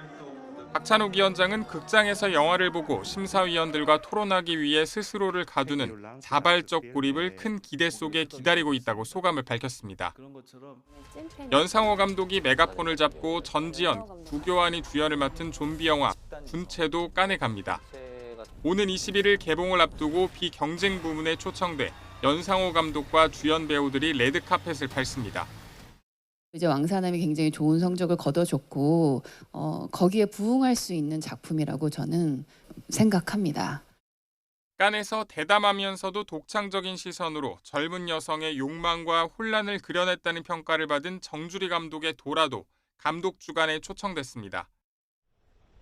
박찬욱 위원장은 극장에서 영화를 보고 심사위원들과 토론하기 위해 스스로를 가두는 자발적 고립을 큰 기대 속에 기다리고 있다고 소감을 밝혔습니다. 연상호 감독이 메가폰을 잡고 전지현, 구교환이 주연을 맡은 좀비 영화 군체도 깐에 갑니다. 오는 21일 개봉을 앞두고 비경쟁 부문에 초청돼 연상호 감독과 주연 배우들이 레드카펫을 밟습니다. 이제 왕사남이 굉장히 좋은 성적을 거둬줬고 거기에 부응할 수 있는 작품이라고 저는 생각합니다. 깐에서 대담하면서도 독창적인 시선으로 젊은 여성의 욕망과 혼란을 그려냈다는 평가를 받은 정주리 감독의 도라도 감독 주간에 초청됐습니다.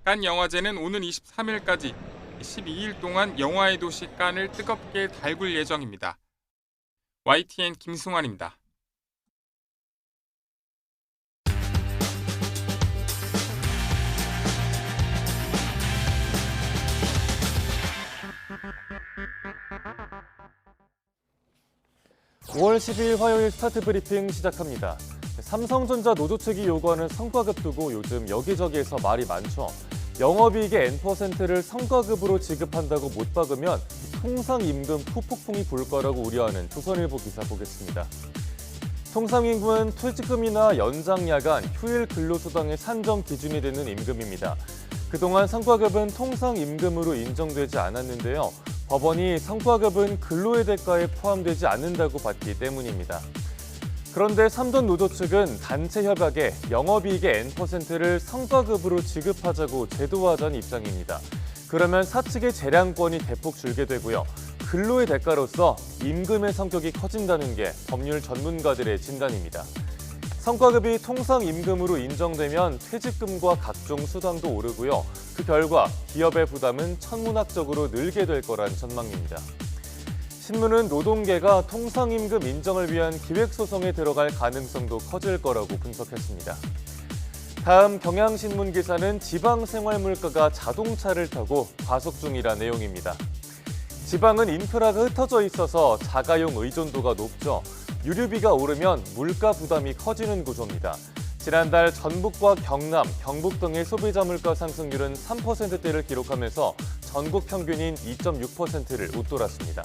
깐 영화제는 오는 23일까지 12일 동안 영화의 도시 깐을 뜨겁게 달굴 예정입니다. YTN 김승환입니다. (5월 10일) 화요일 스타트 브리핑 시작합니다. 삼성전자 노조 측이 요구하는 성과급 두고 요즘 여기저기에서 말이 많죠. 영업이익의 N%를 성과급으로 지급한다고 못 박으면 통상임금 후폭풍이 불 거라고 우려하는 조선일보 기사 보겠습니다. 통상임금은 퇴직금이나 연장 야간, 휴일 근로수당의 산정 기준이 되는 임금입니다. 그동안 성과급은 통상임금으로 인정되지 않았는데요. 법원이 성과급은 근로의 대가에 포함되지 않는다고 봤기 때문입니다. 그런데 삼돈 노조 측은 단체 협약에 영업이익의 N%를 성과급으로 지급하자고 제도화하자는 입장입니다. 그러면 사측의 재량권이 대폭 줄게 되고요. 근로의 대가로서 임금의 성격이 커진다는 게 법률 전문가들의 진단입니다. 성과급이 통상임금으로 인정되면 퇴직금과 각종 수당도 오르고요. 그 결과 기업의 부담은 천문학적으로 늘게 될 거란 전망입니다. 신문은 노동계가 통상임금 인정을 위한 기획소송에 들어갈 가능성도 커질 거라고 분석했습니다. 다음 경향신문 기사는 지방생활물가가 자동차를 타고 과속 중이라는 내용입니다. 지방은 인프라가 흩어져 있어서 자가용 의존도가 높죠. 유류비가 오르면 물가 부담이 커지는 구조입니다. 지난달 전북과 경남, 경북 등의 소비자 물가 상승률은 3%대를 기록하면서 전국 평균인 2.6%를 웃돌았습니다.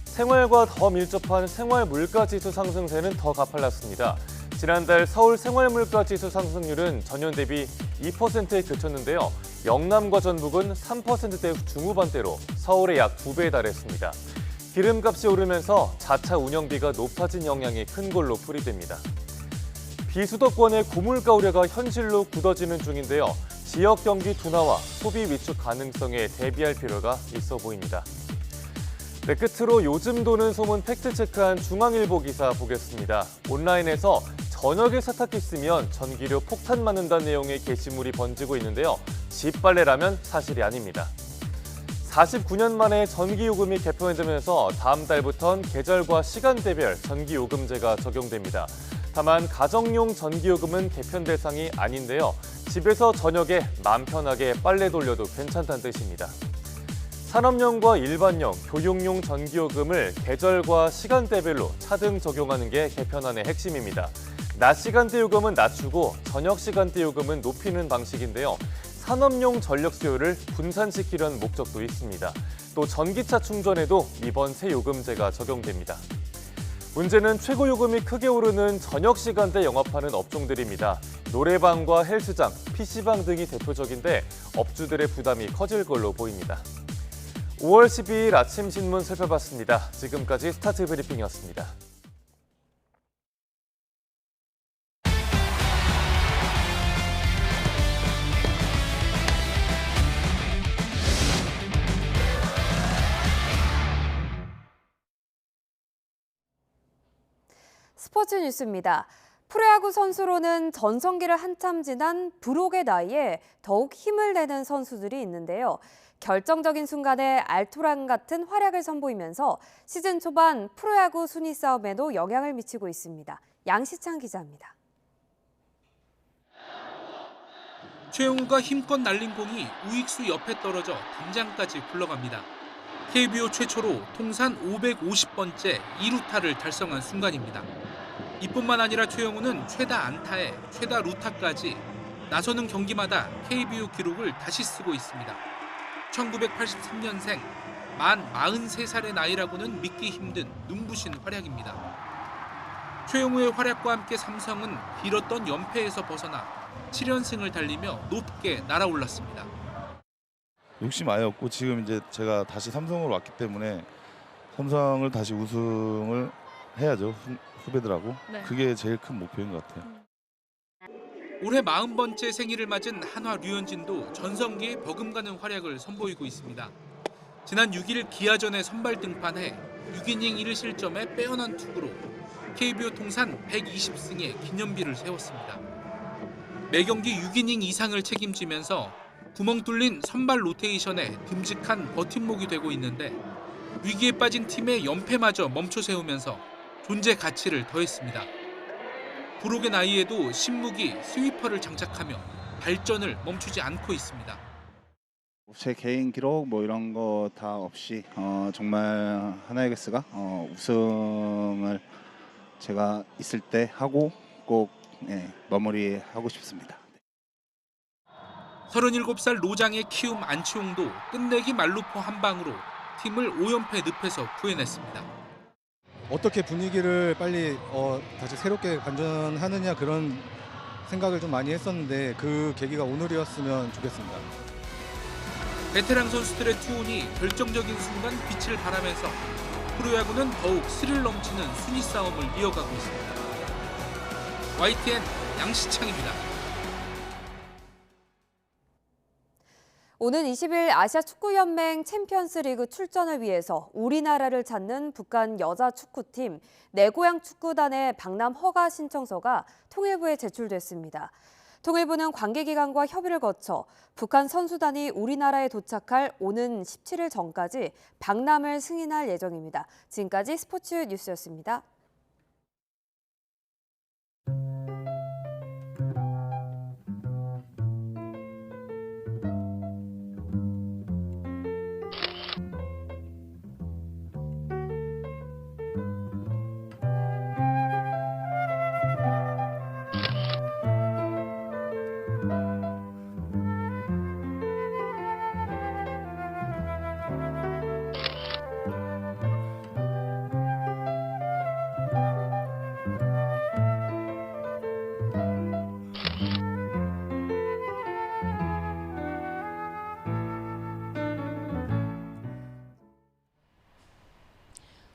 생활과 더 밀접한 생활물가지수 상승세는 더 가팔랐습니다. 지난달 서울 생활물가지수 상승률은 전년 대비 2%에 그쳤는데요. 영남과 전북은 3%대 중후반대로 서울의 약 2배에 달했습니다. 기름값이 오르면서 자차 운영비가 높아진 영향이 큰 걸로 풀이됩니다. 비수도권의 고물가 우려가 현실로 굳어지는 중인데요. 지역 경기 둔화와 소비 위축 가능성에 대비할 필요가 있어 보입니다. 네, 끝으로 요즘 도는 소문 팩트체크한 중앙일보 기사 보겠습니다. 온라인에서 저녁에 세탁기 쓰면 전기료 폭탄 맞는다는 내용의 게시물이 번지고 있는데요. 집빨래라면 사실이 아닙니다. 49년 만에 전기요금이 개편되면서 다음 달부터는 계절과 시간대별 전기요금제가 적용됩니다. 다만 가정용 전기요금은 개편 대상이 아닌데요. 집에서 저녁에 마음 편하게 빨래 돌려도 괜찮다는 뜻입니다. 산업용과 일반용, 교육용 전기요금을 계절과 시간대별로 차등 적용하는 게 개편안의 핵심입니다. 낮 시간대 요금은 낮추고 저녁 시간대 요금은 높이는 방식인데요. 산업용 전력 수요를 분산시키려는 목적도 있습니다. 또 전기차 충전에도 이번 새 요금제가 적용됩니다. 문제는 최고 요금이 크게 오르는 저녁 시간대 영업하는 업종들입니다. 노래방과 헬스장, PC방 등이 대표적인데 업주들의 부담이 커질 걸로 보입니다. 5월 12일 아침 신문 살펴봤습니다. 지금까지 스타트 브리핑이었습니다. 스포츠 뉴스입니다. 프로야구 선수로는 전성기를 한참 지난 불혹의 나이에 더욱 힘을 내는 선수들이 있는데요. 결정적인 순간에 알토란 같은 활약을 선보이면서 시즌 초반 프로야구 순위 싸움에도 영향을 미치고 있습니다. 양시창 기자입니다. 최용우가 힘껏 날린 공이 우익수 옆에 떨어져 담장까지 굴러갑니다. KBO 최초로 통산 550번째 2루타를 달성한 순간입니다. 이뿐만 아니라 최용우는 최다 안타에 최다 루타까지 나서는 경기마다 KBO 기록을 다시 쓰고 있습니다. 1983년생, 만 43살의 나이라고는 믿기 힘든 눈부신 활약입니다. 최용우의 활약과 함께 삼성은 길었던 연패에서 벗어나 7연승을 달리며 높게 날아올랐습니다. 욕심 아예 없고 지금 이제 제가 다시 삼성으로 왔기 때문에 삼성을 다시 우승을 해야죠. 후배들하고. 네. 그게 제일 큰 목표인 것 같아요. 올해 40번째 생일을 맞은 한화 류현진도 전성기에 버금가는 활약을 선보이고 있습니다. 지난 6일 기아전에 선발 등판해 6이닝 1실점에 빼어난 투구로 KBO 통산 120승의 기념비를 세웠습니다. 매경기 6이닝 이상을 책임지면서 구멍 뚫린 선발 로테이션에 듬직한 버팀목이 되고 있는데 위기에 빠진 팀의 연패마저 멈춰 세우면서 존재 가치를 더했습니다. 불혹의 나이에도 신무기 스위퍼를 장착하며 발전을 멈추지 않고 있습니다. 제 개인 기록 뭐 이런 거 다 없이 정말 하나이글스가 우승을 제가 있을 때 하고 꼭 마무리하고 싶습니다. 37살 노장의 키움 안치홍도 끝내기 말루포 한 방으로 팀을 5연패 늪에서 구해냈습니다. 어떻게 분위기를 빨리 다시 새롭게 반전하느냐 그런 생각을 좀 많이 했었는데 그 계기가 오늘이었으면 좋겠습니다. 베테랑 선수들의 투혼이 결정적인 순간 빛을 발하면서 프로야구는 더욱 스릴 넘치는 순위 싸움을 이어가고 있습니다. YTN 양시창입니다. 오는 20일 아시아 축구연맹 챔피언스리그 출전을 위해서 우리나라를 찾는 북한 여자 축구팀 내고향 축구단의 방남 허가 신청서가 통일부에 제출됐습니다. 통일부는 관계기관과 협의를 거쳐 북한 선수단이 우리나라에 도착할 오는 17일 전까지 방남을 승인할 예정입니다. 지금까지 스포츠 뉴스였습니다.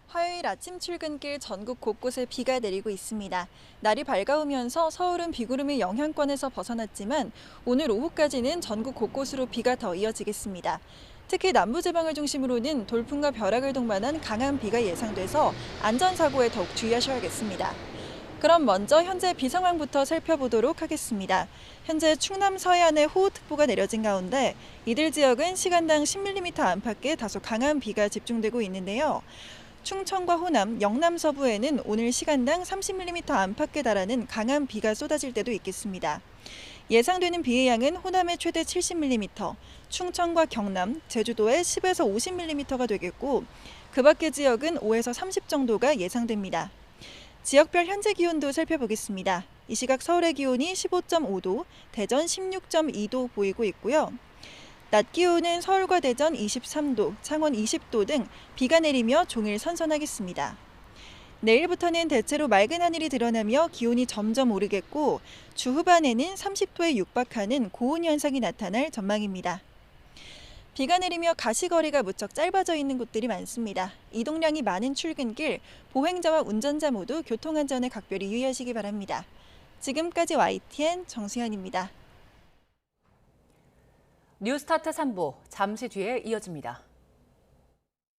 화요일 아침 출근길 전국 곳곳에 비가 내리고 있습니다. 날이 밝아오면서 서울은 비구름의 영향권에서 벗어났지만 오늘 오후까지는 전국 곳곳으로 비가 더 이어지겠습니다. 특히 남부지방을 중심으로는 돌풍과 벼락을 동반한 강한 비가 예상돼서 안전사고에 더욱 주의하셔야겠습니다. 그럼 먼저 현재 비 상황부터 살펴보도록 하겠습니다. 현재 충남 서해안에 호우특보가 내려진 가운데 이들 지역은 시간당 10mm 안팎의 다소 강한 비가 집중되고 있는데요. 충청과 호남, 영남 서부에는 오늘 시간당 30mm 안팎에 달하는 강한 비가 쏟아질 때도 있겠습니다. 예상되는 비의 양은 호남에 최대 70mm, 충청과 경남, 제주도에 10에서 50mm가 되겠고 그 밖의 지역은 5에서 30 정도가 예상됩니다. 지역별 현재 기온도 살펴보겠습니다. 이 시각 서울의 기온이 15.5도, 대전 16.2도 보이고 있고요. 낮 기온은 서울과 대전 23도, 창원 20도 등 비가 내리며 종일 선선하겠습니다. 내일부터는 대체로 맑은 하늘이 드러나며 기온이 점점 오르겠고 주 후반에는 30도에 육박하는 고온 현상이 나타날 전망입니다. 비가 내리며 가시거리가 무척 짧아져 있는 곳들이 많습니다. 이동량이 많은 출근길, 보행자와 운전자 모두 교통안전에 각별히 유의하시기 바랍니다. 지금까지 YTN 정수현입니다. 뉴스타트 3부 잠시 뒤에 이어집니다.